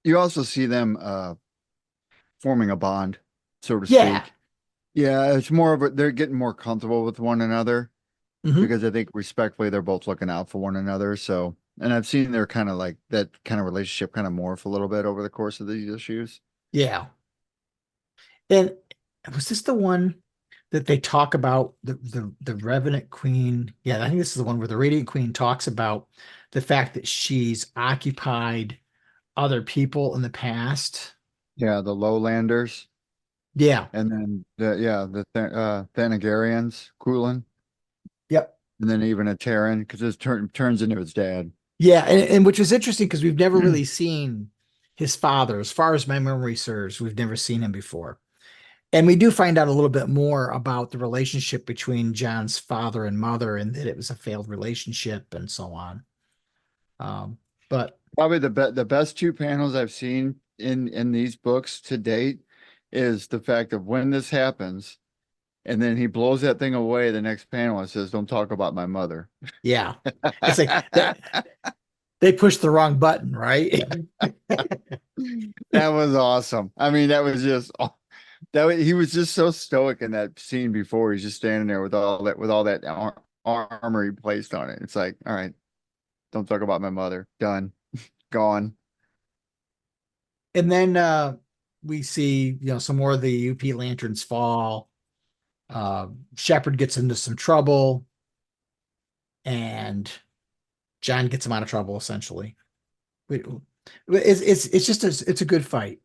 [SPEAKER 3] you also see them forming a bond, so to
[SPEAKER 2] Yeah.
[SPEAKER 3] speak. Yeah, it's more of they're getting more comfortable with one another
[SPEAKER 2] Hmm.
[SPEAKER 3] because I think respectfully they're both looking out for one another. So, and I've seen their kind of like that kind of relationship kind of morph a little bit over the course of these issues.
[SPEAKER 2] Yeah. And was this the one that they talk about the Revenant Queen? Yeah, I think this is the one where the Radiant Queen talks about the fact that she's occupied other people in the past.
[SPEAKER 3] Yeah, the Lowlanders,
[SPEAKER 2] Yeah.
[SPEAKER 3] and then Thanagarians, Kulin,
[SPEAKER 2] Yep.
[SPEAKER 3] and then even a Terran because it turns into his dad.
[SPEAKER 2] Yeah, and which was interesting because we've never really seen his father, as far as my memory serves. We've never seen him before. And we do find out a little bit more about the relationship between John's father and mother, and that it was a failed relationship and so on. Um, but
[SPEAKER 3] Probably the best two panels I've seen in these books to date is the fact of when this happens, and then he blows that thing away. The next panel and says, "Don't talk about my mother."
[SPEAKER 2] yeah, it's like that they pushed the wrong button, right?
[SPEAKER 3] That was awesome. I mean, that was just he was just so stoic in that scene before. He's just standing there with all that armor he placed on it. It's like, all right, don't talk about my mother. Done. Gone.
[SPEAKER 2] And then we see, some more of the UP lanterns fall. Shepard gets into some trouble, and John gets him out of trouble, essentially. It's just it's a good fight.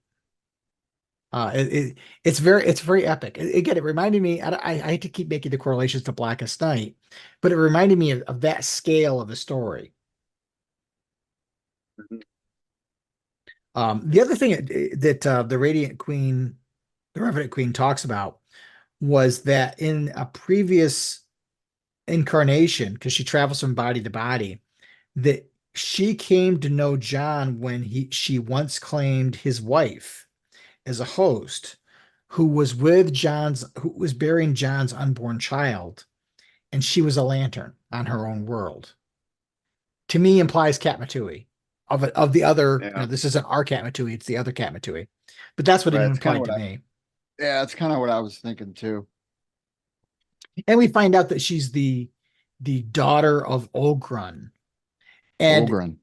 [SPEAKER 2] It's very epic. Again, it reminded me. I hate to keep making the correlations to Blackest Night, but it reminded me of that scale of the story. The other thing that the Revenant Queen talks about was that in a previous incarnation, because she travels from body to body, that she came to know John when she once claimed his wife as a host, who was bearing John's unborn child, and she was a lantern on her own world. To me, implies Kat Matui of the other.
[SPEAKER 3] Yeah.
[SPEAKER 2] This isn't our Kat Matui; it's the other Kat Matui. But that's what it
[SPEAKER 3] Right. It's kind of
[SPEAKER 2] implied to me.
[SPEAKER 3] yeah, it's kind of what I was thinking too.
[SPEAKER 2] And we find out that she's the daughter of Ogrun. And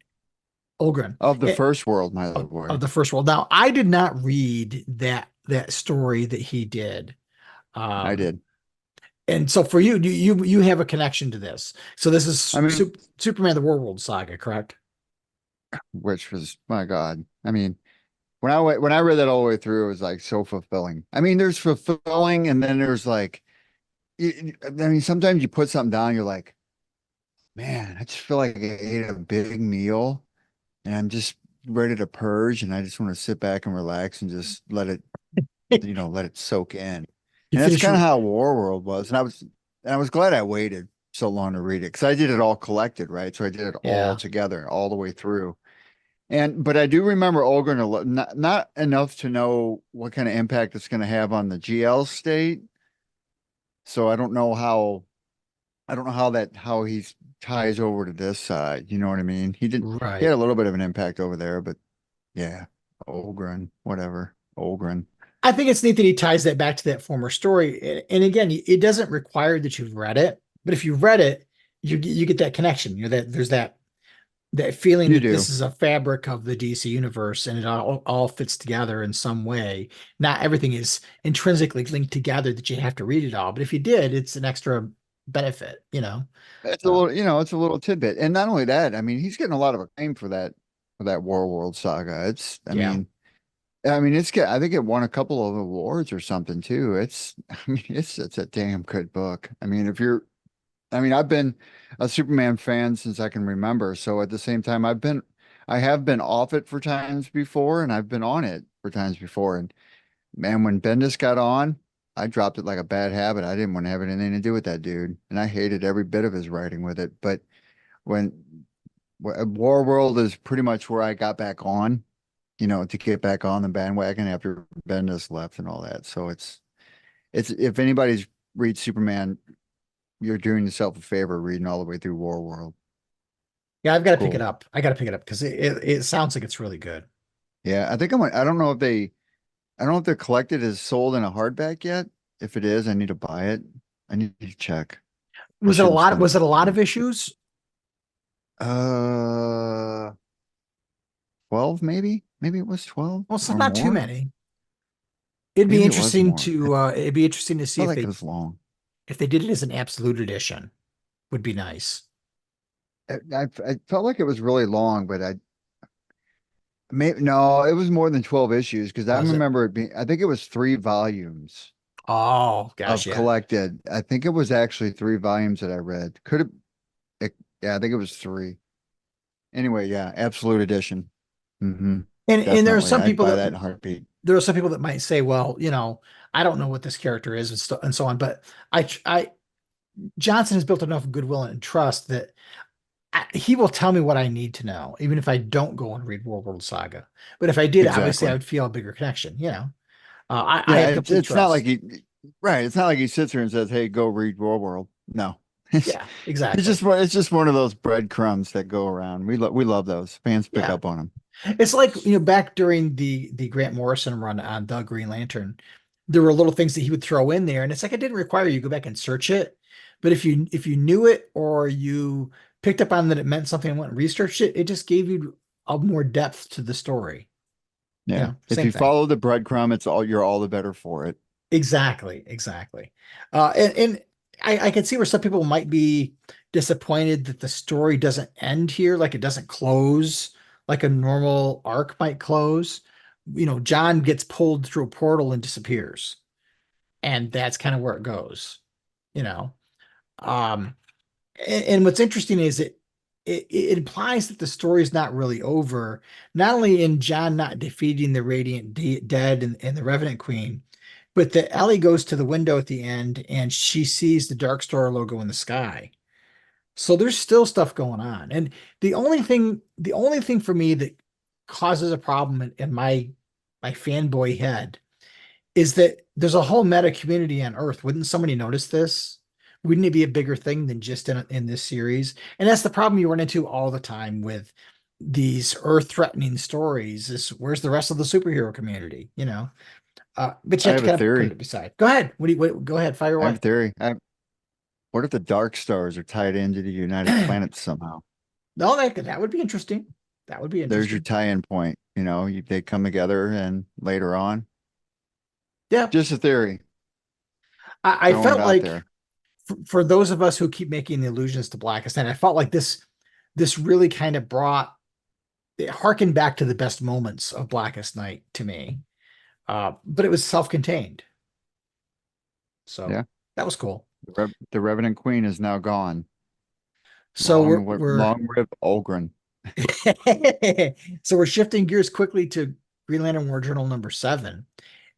[SPEAKER 2] Ogren
[SPEAKER 3] Of the first world, my boy.
[SPEAKER 2] of the first world. Now, I did not read that story that he did.
[SPEAKER 3] I did.
[SPEAKER 2] And so for you have a connection to this. So this is
[SPEAKER 3] I mean,
[SPEAKER 2] Superman the War-World Saga, correct?
[SPEAKER 3] which was my God. I mean, when I read that all the way through, it was like so fulfilling. I mean, there's fulfilling, and then there's like, I mean, sometimes you put something down, you're like, man, I just feel like I ate a big meal, and I'm just ready to purge, and I just want to sit back and relax and just let it, let it soak in.
[SPEAKER 2] You
[SPEAKER 3] And that's
[SPEAKER 2] finish
[SPEAKER 3] kind of
[SPEAKER 2] your,
[SPEAKER 3] how Warworld was. And I was glad I waited so long to read it because I did it all collected, right? So I did it all
[SPEAKER 2] yeah.
[SPEAKER 3] together, all the way through. But I do remember Olgren not enough to know what kind of impact it's going to have on the GL state. So I don't know how he ties over to this side. You know what I mean? He had
[SPEAKER 2] Right.
[SPEAKER 3] a little bit of an impact over there, but yeah, Olgren, whatever, Olgren.
[SPEAKER 2] I think it's neat that he ties that back to that former story. And again, it doesn't require that you've read it, but if you've read it, you get that connection. You know, that there's that feeling
[SPEAKER 3] You
[SPEAKER 2] that this
[SPEAKER 3] do.
[SPEAKER 2] is a fabric of the DC universe and it all fits together in some way. Not everything is intrinsically linked together that you have to read it all, but if you did, it's an extra benefit, you know.
[SPEAKER 3] It's a
[SPEAKER 2] Uh,
[SPEAKER 3] little, it's a little tidbit. And not only that, I mean, he's getting a lot of acclaim for that War World saga.
[SPEAKER 2] yeah.
[SPEAKER 3] I think it won a couple of awards or something too. I mean, it's a damn good book. I've been a Superman fan since I can remember. So at the same time, I have been off it for times before, and I've been on it for times before. And man, when Bendis got on, I dropped it like a bad habit. I didn't want to have anything to do with that dude, and I hated every bit of his writing with it. But when War World is pretty much where I got back on, to get back on the bandwagon after Bendis left and all that. So it's if anybody's read Superman, you're doing yourself a favor reading all the way through War World.
[SPEAKER 2] Yeah, I've got to pick it
[SPEAKER 3] Cool.
[SPEAKER 2] up. I got to pick it up because it sounds like it's really good.
[SPEAKER 3] Yeah, I don't know if I don't know if they're collected as sold in a hardback yet. If it is, I need to buy it. I need to check. I shouldn't spend
[SPEAKER 2] Was it a lot
[SPEAKER 3] money.
[SPEAKER 2] of issues?
[SPEAKER 3] Uh, 12 maybe? Maybe it was 12
[SPEAKER 2] Well, it's
[SPEAKER 3] or
[SPEAKER 2] not too
[SPEAKER 3] more.
[SPEAKER 2] many.
[SPEAKER 3] Maybe it was more.
[SPEAKER 2] It'd be interesting to see
[SPEAKER 3] Felt like it was long.
[SPEAKER 2] if they did it as an absolute edition. Would be nice.
[SPEAKER 3] I felt like it was really long, but maybe no, it was more than 12 issues because I
[SPEAKER 2] Was it?
[SPEAKER 3] remember it being, I think it was 3 volumes
[SPEAKER 2] Oh gosh,
[SPEAKER 3] of
[SPEAKER 2] yeah.
[SPEAKER 3] collected. I think it was actually 3 volumes that I read. Yeah, I think it was three. Anyway, yeah, Absolute Edition. Hmm.
[SPEAKER 2] And there are
[SPEAKER 3] Definitely.
[SPEAKER 2] some
[SPEAKER 3] I'd
[SPEAKER 2] people
[SPEAKER 3] buy
[SPEAKER 2] that
[SPEAKER 3] that in a heartbeat.
[SPEAKER 2] there are some people that might say, well, I don't know what this character is and so on. But I Johnson has built enough goodwill and trust that he will tell me what I need to know, even if I don't go and read World Saga. But if I did, obviously, I
[SPEAKER 3] Exactly.
[SPEAKER 2] would feel a bigger connection. I
[SPEAKER 3] Yeah,
[SPEAKER 2] have complete
[SPEAKER 3] it's not like
[SPEAKER 2] trust.
[SPEAKER 3] right. It's not like he sits here and says, "Hey, go read War World." No,
[SPEAKER 2] Yeah,
[SPEAKER 3] it's
[SPEAKER 2] exactly.
[SPEAKER 3] it's just one of those breadcrumbs that go around. We love those. Fans pick
[SPEAKER 2] Yeah.
[SPEAKER 3] up on them.
[SPEAKER 2] It's like, back during the Grant Morrison run on the Green Lantern, there were little things that he would throw in there, and it's like it didn't require you to go back and search it. But if you knew it or you picked up on that it meant something and went and researched it, it just gave you a more depth to the story.
[SPEAKER 3] Yeah, if
[SPEAKER 2] Same
[SPEAKER 3] you
[SPEAKER 2] thing.
[SPEAKER 3] follow the breadcrumb, you're all the better for it.
[SPEAKER 2] Exactly, exactly. And I can see where some people might be disappointed that the story doesn't end here, like it doesn't close like a normal arc might close. John gets pulled through a portal and disappears, and that's kind of where it goes. You know, um, and what's interesting is it implies that the story is not really over. Not only in John not defeating the Dead and the Revenant Queen, but that Ellie goes to the window at the end and she sees the Dark Star logo in the sky. So there's still stuff going on. And the only thing for me that causes a problem in my fanboy head is that there's a whole meta community on Earth. Wouldn't somebody notice this? Wouldn't it be a bigger thing than just in this series? And that's the problem you run into all the time with these Earth-threatening stories is where's the rest of the superhero community, but you
[SPEAKER 3] I
[SPEAKER 2] have to
[SPEAKER 3] have a
[SPEAKER 2] kind of put
[SPEAKER 3] theory.
[SPEAKER 2] it beside. Go ahead. Go ahead, fire
[SPEAKER 3] I have a
[SPEAKER 2] away.
[SPEAKER 3] theory. What if the Dark Stars are tied into the United Planets somehow?
[SPEAKER 2] No, that would be interesting. That would be
[SPEAKER 3] There's your
[SPEAKER 2] interesting.
[SPEAKER 3] tie-in point. They come together and later on.
[SPEAKER 2] Yeah.
[SPEAKER 3] Just a theory.
[SPEAKER 2] I
[SPEAKER 3] Throwing it
[SPEAKER 2] felt
[SPEAKER 3] out
[SPEAKER 2] like
[SPEAKER 3] there.
[SPEAKER 2] for those of us who keep making the allusions to Blackest Night, I felt like this really kind of brought it harkened back to the best moments of Blackest Night to me. But it was self-contained. So
[SPEAKER 3] Yeah.
[SPEAKER 2] that was cool.
[SPEAKER 3] The Revenant Queen is now gone.
[SPEAKER 2] So we're
[SPEAKER 3] Long live Olgren.
[SPEAKER 2] so we're shifting gears quickly to Green Lantern War Journal number 7.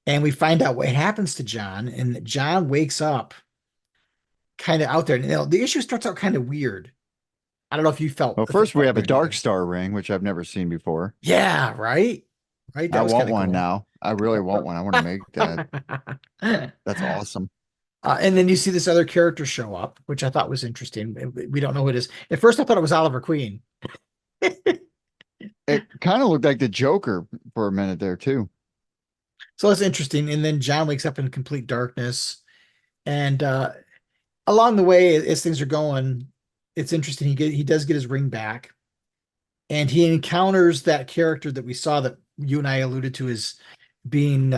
[SPEAKER 2] And we find out what happens to John, and that John wakes up kind of out there. Now, the issue starts out kind of weird. I don't know if you
[SPEAKER 3] Well, first we have a Dark Star ring, which I've never seen before.
[SPEAKER 2] Yeah, right. Right.
[SPEAKER 3] I
[SPEAKER 2] That was
[SPEAKER 3] want
[SPEAKER 2] kind of
[SPEAKER 3] one
[SPEAKER 2] cool.
[SPEAKER 3] now. I really want one. I want to make that. That's awesome.
[SPEAKER 2] And then you see this other character show up, which I thought was interesting. We don't know who it is. At first, I thought it was Oliver Queen.
[SPEAKER 3] It kind of looked like the Joker for a minute there too.
[SPEAKER 2] So that's interesting. And then John wakes up in complete darkness. And along the way, as things are going, it's interesting. He does get his ring back, and he encounters that character that we saw that you and I alluded to as being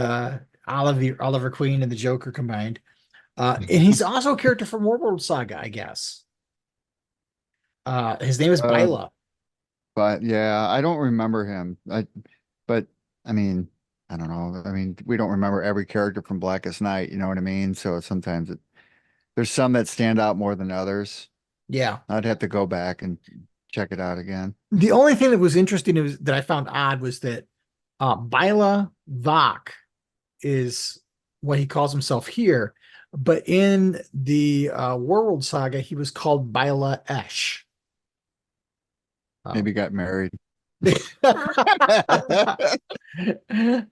[SPEAKER 2] Oliver Queen and the Joker combined. And he's also a character from World Saga, I guess. His name is Byla.
[SPEAKER 3] But yeah, I don't remember him. But I mean, I don't know. I mean, we don't remember every character from Blackest Night, you know what I mean? So sometimes there's some that stand out more than others.
[SPEAKER 2] Yeah.
[SPEAKER 3] I'd have to go back and check it out again.
[SPEAKER 2] The only thing that was interesting that I found odd was that Byla Vok is what he calls himself here, but in the World Saga, he was called Byla Esh.
[SPEAKER 3] Maybe got married.
[SPEAKER 2] But it's
[SPEAKER 3] maybe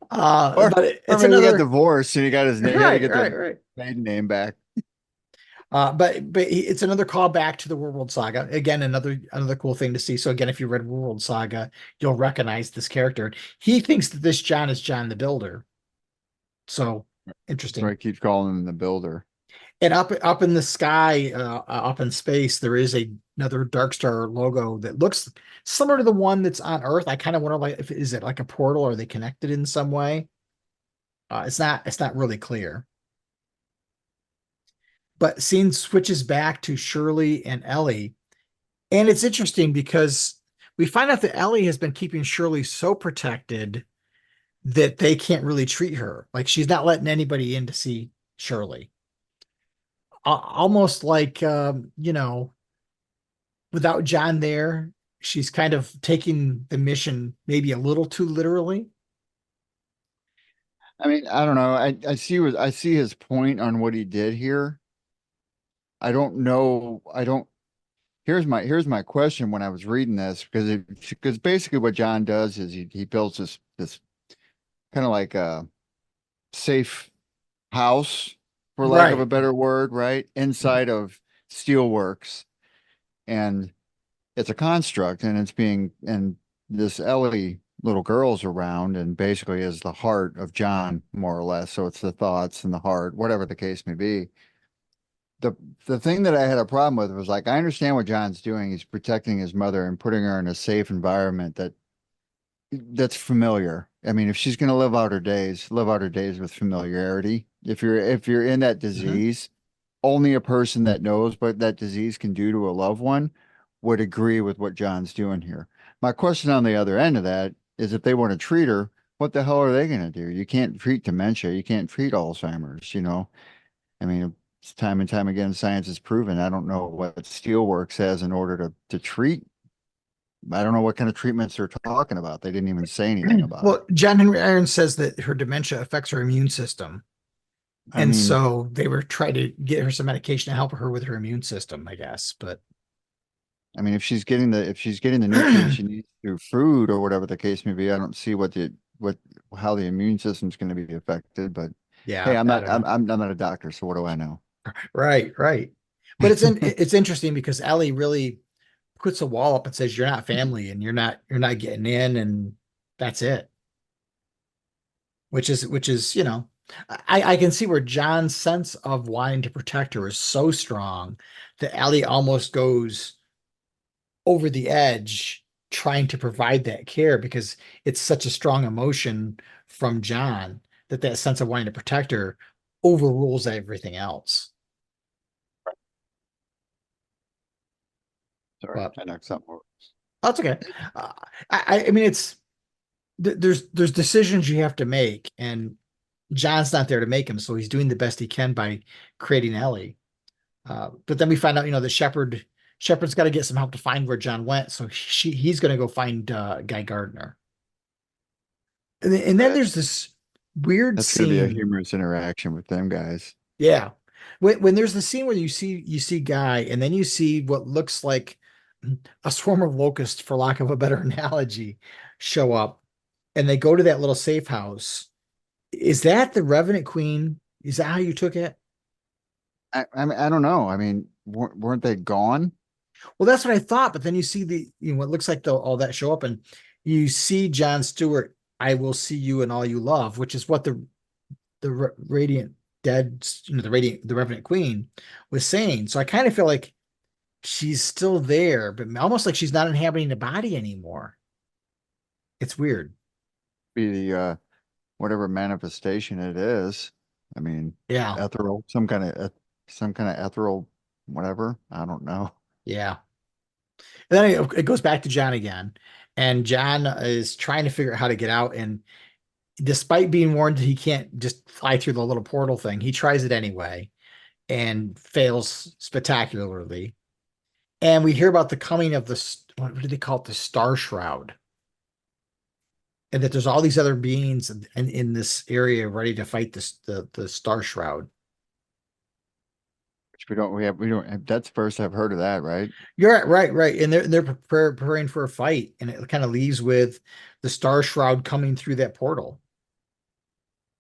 [SPEAKER 3] he
[SPEAKER 2] another
[SPEAKER 3] got divorced and he got his name.
[SPEAKER 2] right.
[SPEAKER 3] Maiden name back.
[SPEAKER 2] But it's another callback to the World Saga. Again, another cool thing to see. So again, if you read World Saga, you'll recognize this character. He thinks that this John is John the Builder. So interesting.
[SPEAKER 3] Right, keeps calling him the Builder.
[SPEAKER 2] And up in the sky, up in space, there is another Dark Star logo that looks similar to the one that's on Earth. I kind of wonder, like, is it like a portal? Or are they connected in some way? It's not really clear. But scene switches back to Shirley and Ellie. And it's interesting because we find out that Ellie has been keeping Shirley so protected that they can't really treat her. Like, she's not letting anybody in to see Shirley. Almost like, without John there, she's kind of taking the mission maybe a little too literally.
[SPEAKER 3] I mean, I don't know. I see his point on what he did here. I don't know. Here's my question when I was reading this, because basically what John does is he builds this kind of like a safe house, for lack of a better word, right? Inside of Steelworks. And it's a construct, and this Ellie little girl's around and basically is the heart of John, more or less. So it's the thoughts and the heart, whatever the case may be. The thing that I had a problem with was, like, I understand what John's doing. He's protecting his mother and putting her in a safe environment that's familiar. I mean, if she's going to live out her days with familiarity. If you're in that disease, only a person that knows what that disease can do to a loved one would agree with what John's doing here. My question on the other end of that is, if they want to treat her, what the hell are they going to do? You can't treat dementia. You can't treat Alzheimer's, I mean, it's time and time again, science has proven. I don't know what Steelworks has in order to treat. I don't know what kind of treatments they're talking about. They didn't even say anything about it.
[SPEAKER 2] Well, John Henry Irons says that her dementia affects her immune system. So they were trying to get her some medication to help her with her immune system, I guess. But
[SPEAKER 3] I mean, if she's getting the nutrients she needs through food or whatever the case may be, I don't see how the immune system's going to be affected. But
[SPEAKER 2] yeah,
[SPEAKER 3] hey, I'm not a doctor, so what do I know?
[SPEAKER 2] Right. But it's interesting because Ellie really puts a wall up and says, "You're not family, and you're not getting in," and that's it. Which is I can see where John's sense of wanting to protect her is so strong that Ellie almost goes over the edge trying to provide that care, because it's such a strong emotion from John that sense of wanting to protect her overrules everything else.
[SPEAKER 3] Sorry, I knocked something over.
[SPEAKER 2] That's okay. I mean, there's decisions you have to make, and John's not there to make them, so he's doing the best he can by creating Ellie. But then we find out, that Shepard's got to get some help to find where John went, so he's going to go find Guy Gardner. And then there's this weird
[SPEAKER 3] That's going to be a
[SPEAKER 2] scene.
[SPEAKER 3] humorous interaction with them guys.
[SPEAKER 2] Yeah. When there's the scene where you see Guy and then you see what looks like a swarm of locusts, for lack of a better analogy, show up and they go to that little safe house. Is that the Revenant Queen? Is that how you took it?
[SPEAKER 3] I mean, I don't know. I mean, weren't they gone?
[SPEAKER 2] Well, that's what I thought, but then you see what looks like all that show up and you see John Stewart, I will see you and all you love, which is what the Radiant Dead, the Revenant Queen was saying. So I kind of feel like she's still there, but almost like she's not inhabiting the body anymore. It's weird.
[SPEAKER 3] Be the whatever manifestation it is. I mean,
[SPEAKER 2] Yeah.
[SPEAKER 3] ethereal, some kind of ethereal, whatever. I don't know.
[SPEAKER 2] Yeah. And then it goes back to John again. And John is trying to figure out how to get out. And despite being warned that he can't just fly through the little portal thing, he tries it anyway and fails spectacularly. And we hear about the coming of what do they call it? The Star Shroud. And that there's all these other beings in this area ready to fight the Star Shroud.
[SPEAKER 3] Which we don't, that's the first I've heard of that, right?
[SPEAKER 2] You're right. And they're preparing for a fight. And it kind of leaves with the Star Shroud coming through that portal.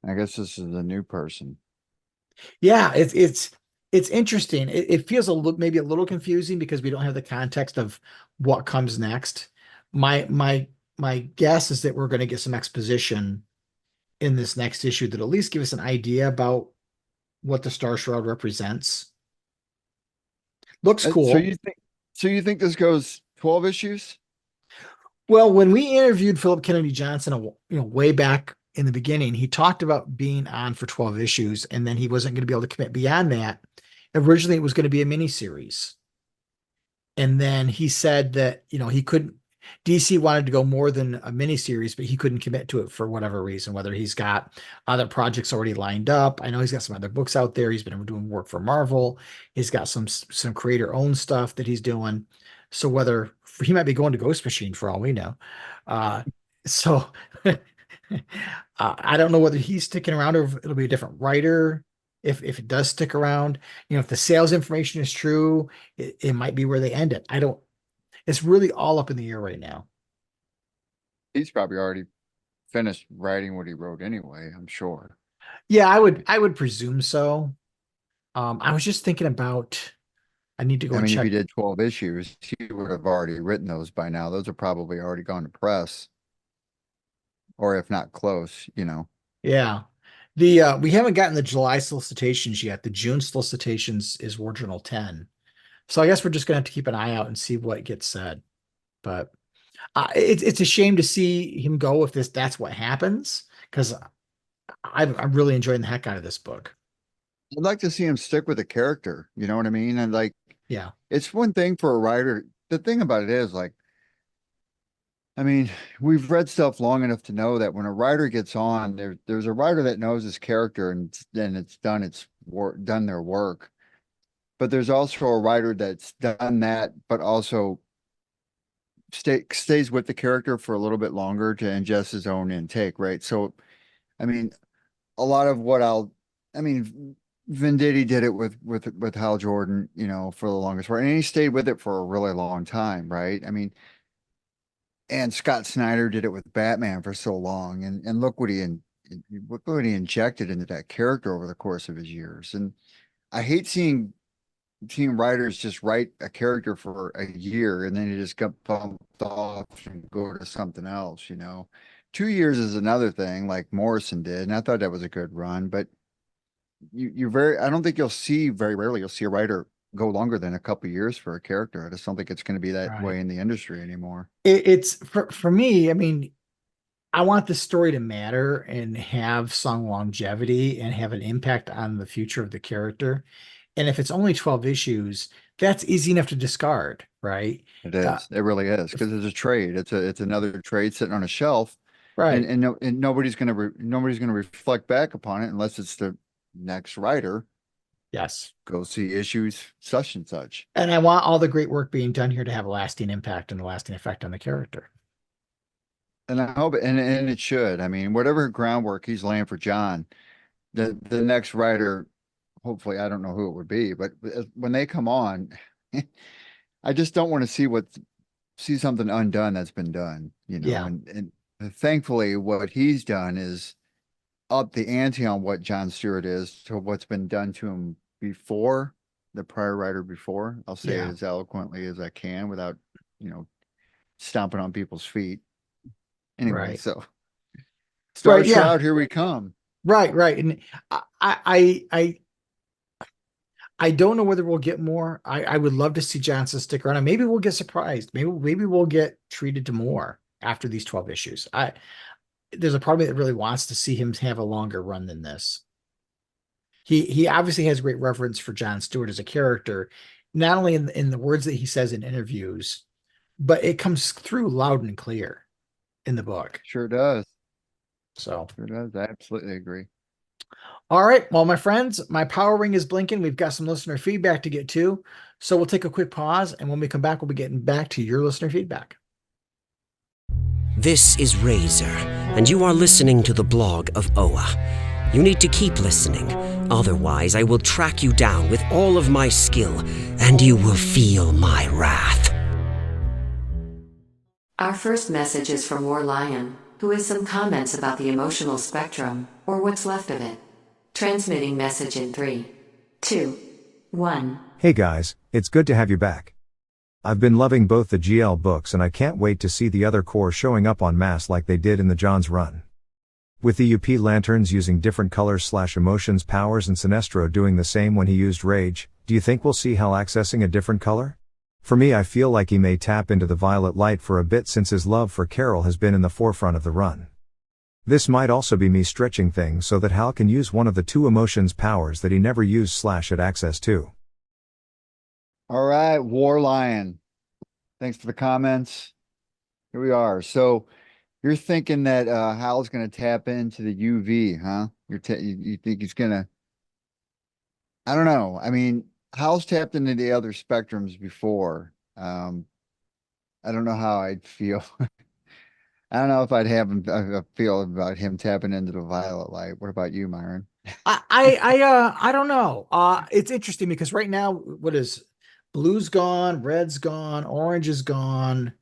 [SPEAKER 3] I guess this is a new person.
[SPEAKER 2] Yeah, it's interesting. It feels maybe a little confusing because we don't have the context of what comes next. My guess is that we're going to get some exposition in this next issue that at least give us an idea about what the Star Shroud represents. Looks cool.
[SPEAKER 3] So you think this goes 12 issues?
[SPEAKER 2] Well, when we interviewed Philip Kennedy Johnson, way back in the beginning, he talked about being on for 12 issues, and then he wasn't going to be able to commit beyond that. Originally, it was going to be a miniseries. And then he said that, he couldn't, DC wanted to go more than a miniseries, but he couldn't commit to it for whatever reason, whether he's got other projects already lined up. I know he's got some other books out there. He's been doing work for Marvel. He's got some creator-owned stuff that he's doing. So whether he might be going to Ghost Machine for all we know. So I don't know whether he's sticking around or if it'll be a different writer. If it does stick around, if the sales information is true, it might be where they end it. It's really all up in the air right now.
[SPEAKER 3] He's probably already finished writing what he wrote anyway, I'm sure.
[SPEAKER 2] Yeah, I would presume so. I was just thinking about, I need to go
[SPEAKER 3] I
[SPEAKER 2] and
[SPEAKER 3] mean, if
[SPEAKER 2] check.
[SPEAKER 3] he did 12 issues, he would have already written those by now. Those are probably already gone to press. Or if not close.
[SPEAKER 2] Yeah. We haven't gotten the July solicitations yet. The June solicitations is original 10. So I guess we're just gonna have to keep an eye out and see what gets said. But it's a shame to see him go if that's what happens, because I'm really enjoying the heck out of this book.
[SPEAKER 3] I'd like to see him stick with the character. You know what I mean? And
[SPEAKER 2] Yeah.
[SPEAKER 3] it's one thing for a writer. The thing about it is I mean, we've read stuff long enough to know that when a writer gets on, there's a writer that knows his character and then it's done done their work. But there's also a writer that's done that, but also stays with the character for a little bit longer to ingest his own intake, right? So, I mean, a lot of Venditti did it with Hal Jordan, for the longest part, and he stayed with it for a really long time, right? I mean, and Scott Snyder did it with Batman for so long, and look what he injected into that character over the course of his years. And I hate seeing writers just write a character for a year and then you just get bumped off and go to something else. 2 years is another thing, like Morrison did, and I thought that was a good run. But I don't think very rarely you'll see a writer go longer than a couple of years for a character. I just don't think it's going to be that way in the industry anymore.
[SPEAKER 2] It's for me. I mean, I want the story to matter and have some longevity and have an impact on the future of the character. And if it's only 12 issues, that's easy enough to discard, right?
[SPEAKER 3] It is. It really is, because it's a trade. It's another trade sitting on a shelf,
[SPEAKER 2] right?
[SPEAKER 3] And nobody's gonna reflect back upon it unless it's the next writer.
[SPEAKER 2] Yes.
[SPEAKER 3] Go see issues such and such.
[SPEAKER 2] And I want all the great work being done here to have a lasting impact and a lasting effect on the character.
[SPEAKER 3] And I hope, and it should. I mean, whatever groundwork he's laying for John, the next writer, hopefully, I don't know who it would be, but when they come on, I just don't want to see something undone that's been done,
[SPEAKER 2] Yeah,
[SPEAKER 3] and thankfully what he's done is up the ante on what John Stewart is to what's been done to him before, the prior writer before. I'll say it
[SPEAKER 2] yeah,
[SPEAKER 3] as eloquently as I can without, you know, stomping on people's feet. Anyway,
[SPEAKER 2] right,
[SPEAKER 3] so Star
[SPEAKER 2] right, yeah,
[SPEAKER 3] Shroud, here we come.
[SPEAKER 2] right, right. And I, I, I, I don't know whether we'll get more. I would love to see Johnson stick around, and maybe we'll get surprised. Maybe we'll get treated to more after these 12 issues. There's a part of me that really wants to see him have a longer run than this. He obviously has great reverence for John Stewart as a character, not only in the words that he says in interviews, but it comes through loud and clear in the book.
[SPEAKER 3] Sure does.
[SPEAKER 2] So,
[SPEAKER 3] Sure does. I absolutely agree.
[SPEAKER 2] all right. Well, my friends, my power ring is blinking. We've got some listener feedback to get to. So we'll take a quick pause. And when we come back, we'll be getting back to your listener feedback.
[SPEAKER 5] This is Razor, and you are listening to the blog of Oa. You need to keep listening, otherwise I will track you down with all of my skill, and you will feel my wrath.
[SPEAKER 6] Our first message is from War Lion, who has some comments about the emotional spectrum, or what's left of it. Transmitting message in 3, 2, 1.
[SPEAKER 7] Hey guys, it's good to have you back. I've been loving both the GL books and I can't wait to see the other core showing up en masse like they did in the John's run. With the UP lanterns using different colors/emotions powers and Sinestro doing the same when he used rage, do you think we'll see Hal accessing a different color? For me, I feel like he may tap into the violet light for a bit since his love for Carol has been in the forefront of the run. This might also be me stretching things so that Hal can use one of the two emotions powers that he never used/had access to.
[SPEAKER 3] All right, War Lion. Thanks for the comments. Here we are. So you're thinking that Hal's going to tap into the UV, huh? You think he's going to? I don't know. I mean, Hal's tapped into the other spectrums before. I don't know how I'd feel. I don't know if I'd have him feel about him tapping into the violet light. What about you, Myron?
[SPEAKER 2] I don't know. It's interesting because right now, what is blue's gone, red's gone, orange is gone.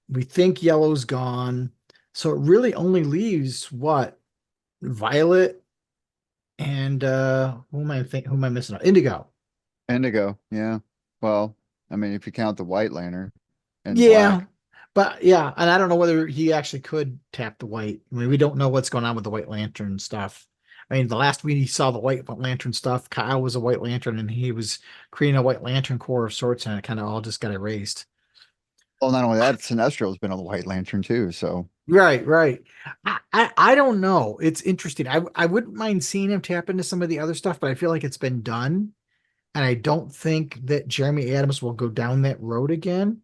[SPEAKER 2] We think yellow's gone. So it really only leaves what? Violet and who am I missing? Indigo.
[SPEAKER 3] Indigo, yeah. Well, I mean, if you count the White Lantern and
[SPEAKER 2] Yeah.
[SPEAKER 3] black.
[SPEAKER 2] But yeah, and I don't know whether he actually could tap the white. I mean, we don't know what's going on with the White Lantern stuff. I mean, the last we saw the White Lantern stuff, Kyle was a White Lantern and he was creating a White Lantern Corps of sorts, and it kind of all just got erased.
[SPEAKER 3] Well, not only that, Sinestro's been on the White Lantern too. So
[SPEAKER 2] Right, right. I don't know. It's interesting. I wouldn't mind seeing him tap into some of the other stuff, but I feel like it's been done. And I don't think that Jeremy Adams will go down that road again.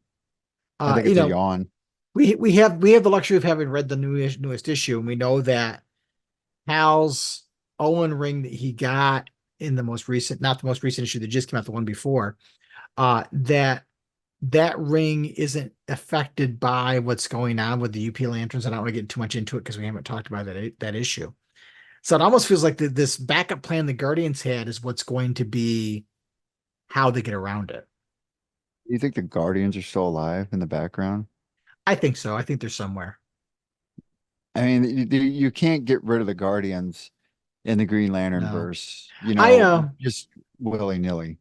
[SPEAKER 3] I think it's a yawn.
[SPEAKER 2] We have the luxury of having read the newest issue, and we know that Hal's Owen ring that he got in the most recent, not the most recent issue that just came out, the one before, that ring isn't affected by what's going on with the UP lanterns. I don't want to get too much into it because we haven't talked about that issue. So it almost feels like this backup plan the Guardians had is what's going to be how they get around it.
[SPEAKER 3] You think the Guardians are still alive in the background?
[SPEAKER 2] I think so. I think they're somewhere.
[SPEAKER 3] I mean, you can't get rid of the Guardians in the Green Lantern
[SPEAKER 2] No.
[SPEAKER 3] verse, just willy-nilly.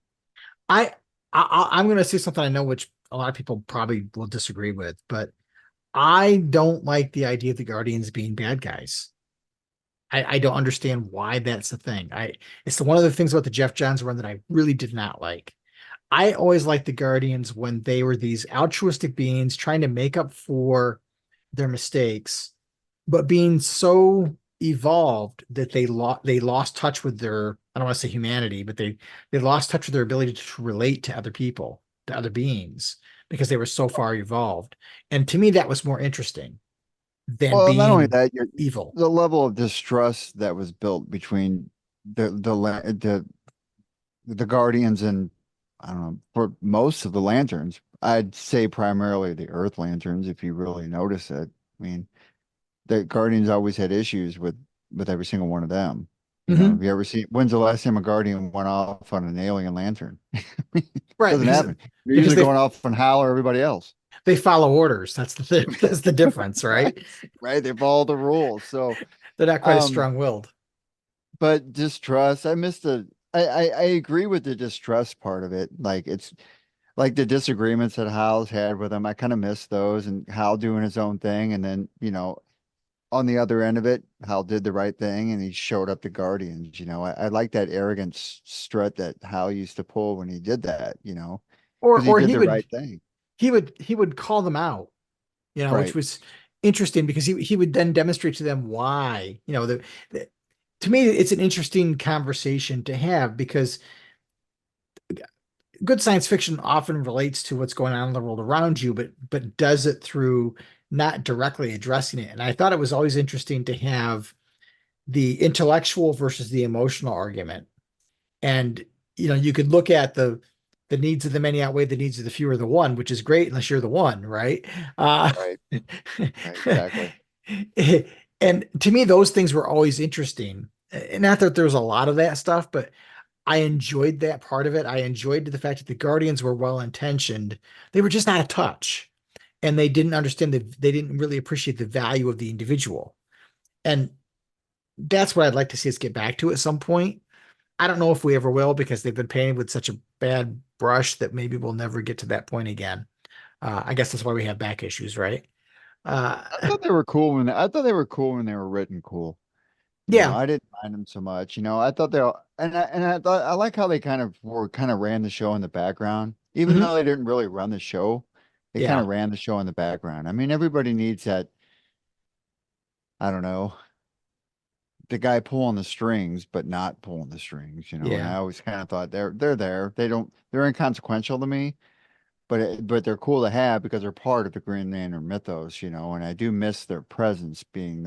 [SPEAKER 2] I'm going to say something I know which a lot of people probably will disagree with, but I don't like the idea of the Guardians being bad guys. I don't understand why that's the thing. It's one of the things about the Jeff Johns run that I really did not like. I always liked the Guardians when they were these altruistic beings trying to make up for their mistakes, but being so evolved that they lost touch with their, I don't want to say humanity, but they lost touch with their ability to relate to other people, to other beings, because they were so far evolved. And to me, that was more interesting than
[SPEAKER 3] Well, not only
[SPEAKER 2] being
[SPEAKER 3] that,
[SPEAKER 2] evil.
[SPEAKER 3] the level of distrust that was built between the Guardians and, I don't know, for most of the lanterns, I'd say primarily the Earth lanterns, if you really notice it. I mean, the Guardians always had issues with every single one of them.
[SPEAKER 2] Mhm.
[SPEAKER 3] Have you ever seen, when's the last time a Guardian went off on an alien lantern?
[SPEAKER 2] Right,
[SPEAKER 3] Doesn't happen. They're
[SPEAKER 2] because
[SPEAKER 3] usually going off on Hal or everybody else.
[SPEAKER 2] they follow orders. That's the thing. That's the difference, right?
[SPEAKER 3] Right. Right. They follow the rules. So,
[SPEAKER 2] They're not quite as
[SPEAKER 3] um,
[SPEAKER 2] strong-willed.
[SPEAKER 3] but distrust, I missed I agree with the distrust part of it. Like it's like the disagreements that Hal's had with him. I kind of miss those and Hal doing his own thing. And then, on the other end of it, Hal did the right thing and he showed up the Guardians. I like that arrogant strut that Hal used to pull when he did that,
[SPEAKER 2] Or
[SPEAKER 3] because he
[SPEAKER 2] or
[SPEAKER 3] did
[SPEAKER 2] he
[SPEAKER 3] the
[SPEAKER 2] would
[SPEAKER 3] right thing.
[SPEAKER 2] he would call them out, which
[SPEAKER 3] Right.
[SPEAKER 2] was interesting because he would then demonstrate to them why, to me, it's an interesting conversation to have because good science fiction often relates to what's going on in the world around you, but does it through not directly addressing it. And I thought it was always interesting to have the intellectual versus the emotional argument. And you could look at the needs of the many outweigh the needs of the few or the one, which is great unless you're the one, right?
[SPEAKER 3] Right. Right. Exactly.
[SPEAKER 2] And to me, those things were always interesting. And not that there was a lot of that stuff, but I enjoyed that part of it. I enjoyed the fact that the Guardians were well intentioned. They were just not a touch. And they didn't understand they didn't really appreciate the value of the individual. And that's what I'd like to see us get back to at some point. I don't know if we ever will because they've been painted with such a bad brush that maybe we'll never get to that point again. I guess that's why we have back issues, right? Uh,
[SPEAKER 3] I thought they were cool when they were written cool.
[SPEAKER 2] yeah.
[SPEAKER 3] I didn't mind them so much. I thought they all, and I thought I like how they kind of ran the show in the background, even
[SPEAKER 2] Mhm.
[SPEAKER 3] though they didn't really run the show. They kind
[SPEAKER 2] Yeah.
[SPEAKER 3] of ran the show in the background. I mean, everybody needs that. I don't know, the guy pulling the strings, but not pulling the strings. And
[SPEAKER 2] Yeah.
[SPEAKER 3] I always kind of thought they're there. They're inconsequential to me, but they're cool to have because they're part of the Green Lantern mythos. And I do miss their presence being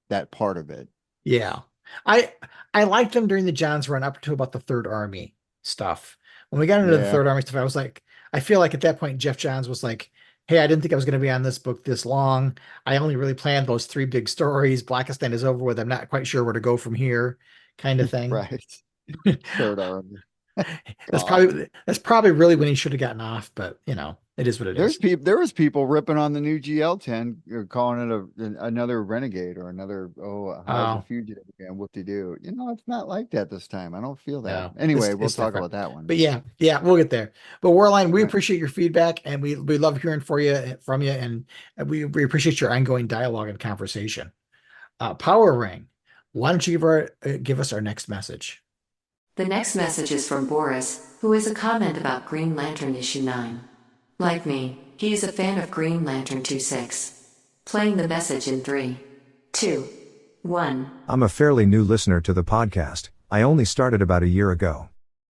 [SPEAKER 3] that part of it.
[SPEAKER 2] Yeah. I I liked them during the Johns run up to about the Third Army stuff. When we got into the
[SPEAKER 3] Yeah.
[SPEAKER 2] Third Army stuff, I was like, I feel like at that point, Jeff Johns was like, hey, I didn't think I was going to be on this book this long. I only really planned those three big stories. Blackistan is over with. I'm not quite sure where to go from here, kind of thing.
[SPEAKER 3] Right. Third army.
[SPEAKER 2] That's
[SPEAKER 3] God.
[SPEAKER 2] probably really when he should have gotten off, but it is what it is.
[SPEAKER 3] There was people ripping on the new GL10, calling it another renegade or another, how's a
[SPEAKER 2] Oh,
[SPEAKER 3] fugitive again? Whoop-de-doo. It's not like that this time. I don't feel that.
[SPEAKER 2] no,
[SPEAKER 3] Anyway, we'll
[SPEAKER 2] it's
[SPEAKER 3] talk
[SPEAKER 2] different.
[SPEAKER 3] about that one.
[SPEAKER 2] But yeah, we'll get there. But Warline, we
[SPEAKER 3] All right.
[SPEAKER 2] appreciate your feedback and we love hearing from you, and we appreciate your ongoing dialogue and conversation. Power Ring, why don't you give us our next message?
[SPEAKER 6] The next message is from Boris, who is a comment about Green Lantern issue 9. Like me, he is a fan of Green Lantern 2/6. Playing the message in 3, 2, 1.
[SPEAKER 7] I'm a fairly new listener to the podcast. I only started about a year ago.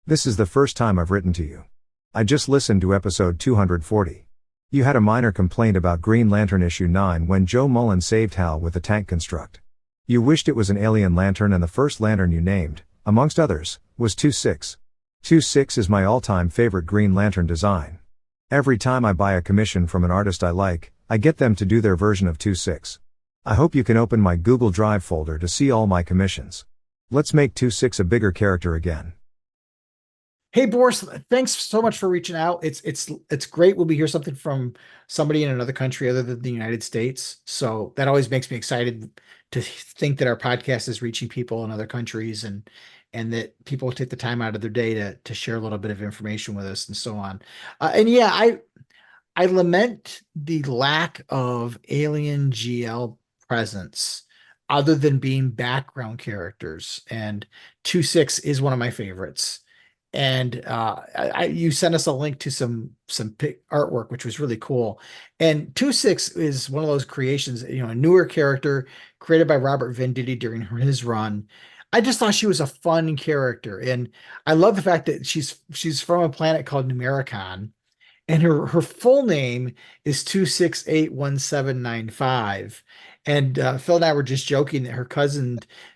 [SPEAKER 7] This is the first time I've written to you. I just listened to episode 240. You had a minor complaint about Green Lantern issue 9 when Joe Mullen saved Hal with the tank construct. You wished it was an alien lantern and the first lantern you named, amongst others, was 2/6. 2/6 is my all-time favorite Green Lantern design. Every time I buy a commission from an artist I like, I get them to do their version of 2/6. I hope you can open my Google Drive folder to see all my commissions. Let's make 2/6 a bigger character again.
[SPEAKER 2] Hey Boris, thanks so much for reaching out. It's great when we hear something from somebody in another country other than the United States. So that always makes me excited to think that our podcast is reaching people in other countries and that people take the time out of their day to share a little bit of information with us and so on. And yeah, I lament the lack of alien GL presence other than being background characters. And 2/6 is one of my favorites. And you sent us a link to some artwork, which was really cool. And 2/6 is one of those creations, a newer character created by Robert Venditti during his run. I just thought she was a fun character, and I love the fact that she's from a planet called Numericon, and her full name is 2681795. And Phil and I were just joking that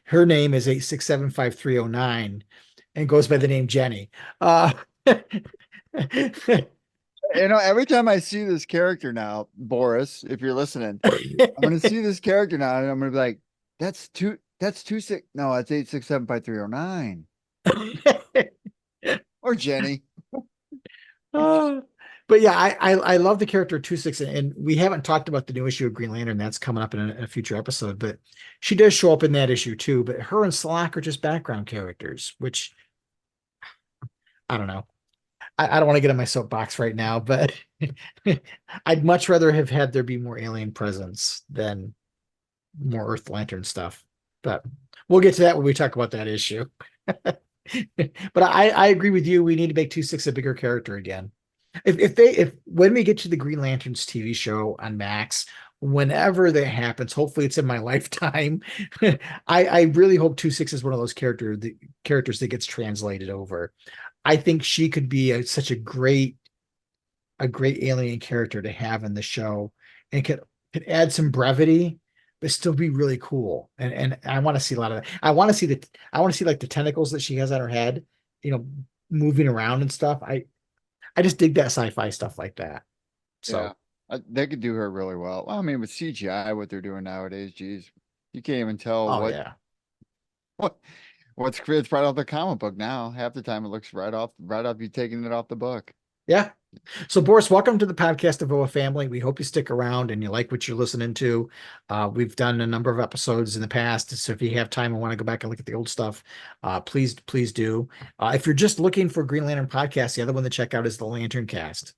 [SPEAKER 2] her name is 8675309 and goes by the name Jenny.
[SPEAKER 3] Every time I see this character now, Boris, if you're listening, I'm gonna see this character now, and I'm gonna be like, that's 26. No, it's 8675309. Or Jenny.
[SPEAKER 2] Uh, but yeah, I love the character 26, and we haven't talked about the new issue of Green Lantern that's coming up in a future episode, but she does show up in that issue too. But her and Slack are just background characters, which I don't know. I don't want to get on my soapbox right now, but I'd much rather have had there be more alien presence than more Earth Lantern stuff. But we'll get to that when we talk about that issue. But I agree with you. We need to make 26 a bigger character again. If when we get to the Green Lanterns TV show on Max, whenever that happens, hopefully it's in my lifetime. I really hope 26 is one of those characters that gets translated over. I think she could be such a great alien character to have in the show, and could add some brevity, but still be really cool. And I want to see a lot of that. I want to see like the tentacles that she has on her head, moving around and stuff. I just dig that sci-fi stuff like that. So
[SPEAKER 3] Yeah, they could do her really well. Well, I mean, with CGI, what they're doing nowadays, geez, you can't even tell
[SPEAKER 2] oh yeah.
[SPEAKER 3] what's it's right off the comic book now. Half the time it looks right off you taking it off the book.
[SPEAKER 2] Yeah. So Boris, welcome to the podcast of OA family. We hope you stick around and you like what you're listening to. We've done a number of episodes in the past, so if you have time and want to go back and look at the old stuff, please do. If you're just looking for Green Lantern podcast, the other one to check out is the Lantern Cast.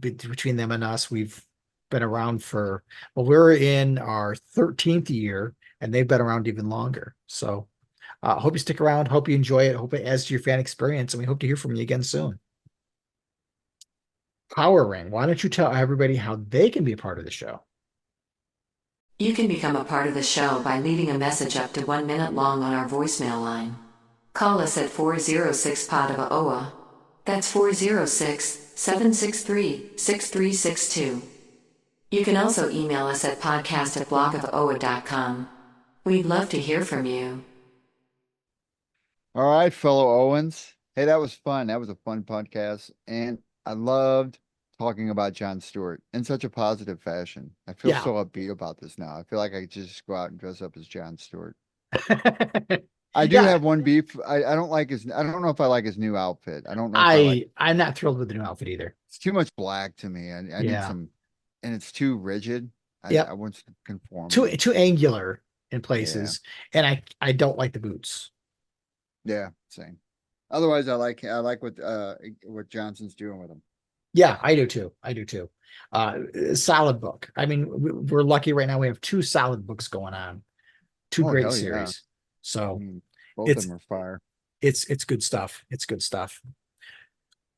[SPEAKER 2] Between them and us, we've been around we're in our 13th year, and they've been around even longer. So hope you stick around. Hope you enjoy it. Hope it adds to your fan experience, and we hope to hear from you again soon. Power Ring, why don't you tell everybody how they can be a part of the show?
[SPEAKER 6] You can become a part of the show by leaving a message up to 1 minute long on our voicemail line. Call us at 406-POD-OA. That's 406-763-6362. You can also email us at podcast@blogofoa.com. We'd love to hear from you.
[SPEAKER 3] All right, fellow Owens. Hey, that was fun. That was a fun podcast. And I loved talking about John Stewart in such a positive fashion. I feel so upbeat about this now. I feel like I could just go out and dress up as John Stewart. I do have one beef. I don't know if I like his new outfit. I don't know.
[SPEAKER 2] I'm not thrilled with the new outfit either.
[SPEAKER 3] It's too much black to me. I need some, and it's too rigid. I want to conform.
[SPEAKER 2] Too angular in places. Yeah. And I don't like the boots.
[SPEAKER 3] Yeah, same. Otherwise, I like what Johnson's doing with them.
[SPEAKER 2] Yeah, I do too. Solid book. I mean, we're lucky right now. We have 2 solid books going on, 2 great series. Yeah. So
[SPEAKER 3] both of them are fire.
[SPEAKER 2] It's good stuff. It's good stuff.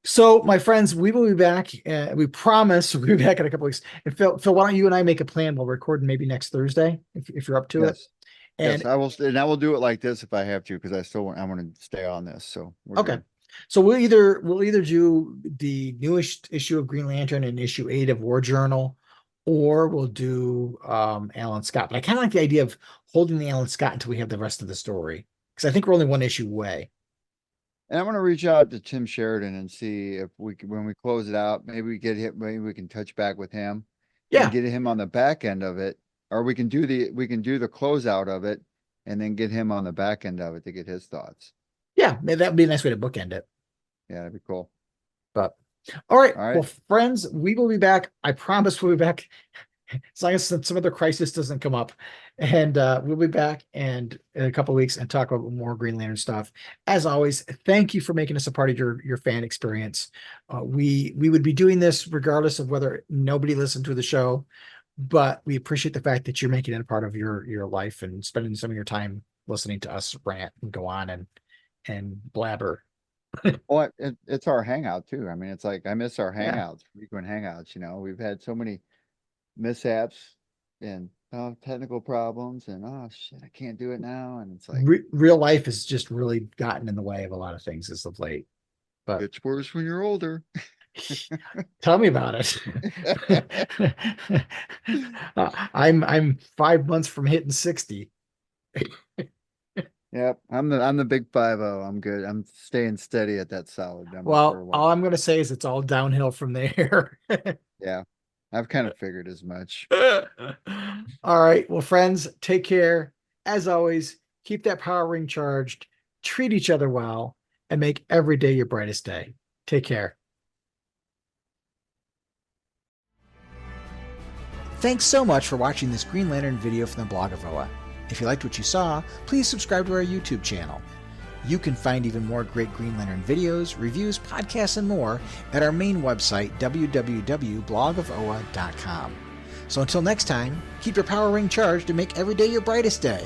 [SPEAKER 2] So, my friends, we will be back. We promise we'll be back in a couple weeks. And Phil, why don't you and I make a plan? We'll record maybe next Thursday if you're up to it.
[SPEAKER 3] And yes, I will. And I will do it like this if I have to, because I want to stay on this. So
[SPEAKER 2] okay. Good. So we'll either do the newest issue of Green Lantern and issue 8 of War Journal, or we'll do Alan Scott. But I kind of like the idea of holding the Alan Scott until we have the rest of the story, because I think we're only 1 issue away.
[SPEAKER 3] And I'm going to reach out to Tim Sheridan and see if when we close it out, maybe we can touch back with him. Yeah. And get him on the back end of it. Or we can do the closeout of it and then get him on the back end of it to get his thoughts.
[SPEAKER 2] Yeah, that would be a nice way to bookend it.
[SPEAKER 3] Yeah, that'd be cool.
[SPEAKER 2] But all right. Well, friends, we will be back. I promise we'll be back as long as some other crisis doesn't come up. And we'll be back in a couple of weeks and talk about more Green Lantern stuff. As always, thank you for making us a part of your fan experience. We would be doing this regardless of whether nobody listened to the show. But we appreciate the fact that you're making it a part of your life and spending some of your time listening to us rant and go on and blabber.
[SPEAKER 3] Well, it's our hangout too. I mean, it's like I miss our hangouts, frequent hangouts. We've had so many mishaps and technical problems, and shit, I can't do it now. And it's like
[SPEAKER 2] real life has just really gotten in the way of a lot of things as of late. But
[SPEAKER 3] it's worse when you're older.
[SPEAKER 2] Tell me about it. I'm 5 months from hitting 60.
[SPEAKER 3] Yep. I'm the big 5-0. I'm good. I'm staying steady at that solid number for a
[SPEAKER 2] Well,
[SPEAKER 3] while.
[SPEAKER 2] all I'm going to say is it's all downhill from there.
[SPEAKER 3] Yeah. I've kind of figured as much.
[SPEAKER 2] All right. Well, friends, take care. As always, keep that power ring charged, treat each other well, and make every day your brightest day. Take care. Thanks so much for watching this Green Lantern video from the blog of Oa. If you liked what you saw, please subscribe to our YouTube channel. You can find even more great Green Lantern videos, reviews, podcasts, and more at our main website, www.blogofoa.com. So until next time, keep your power ring charged and make every day your brightest day.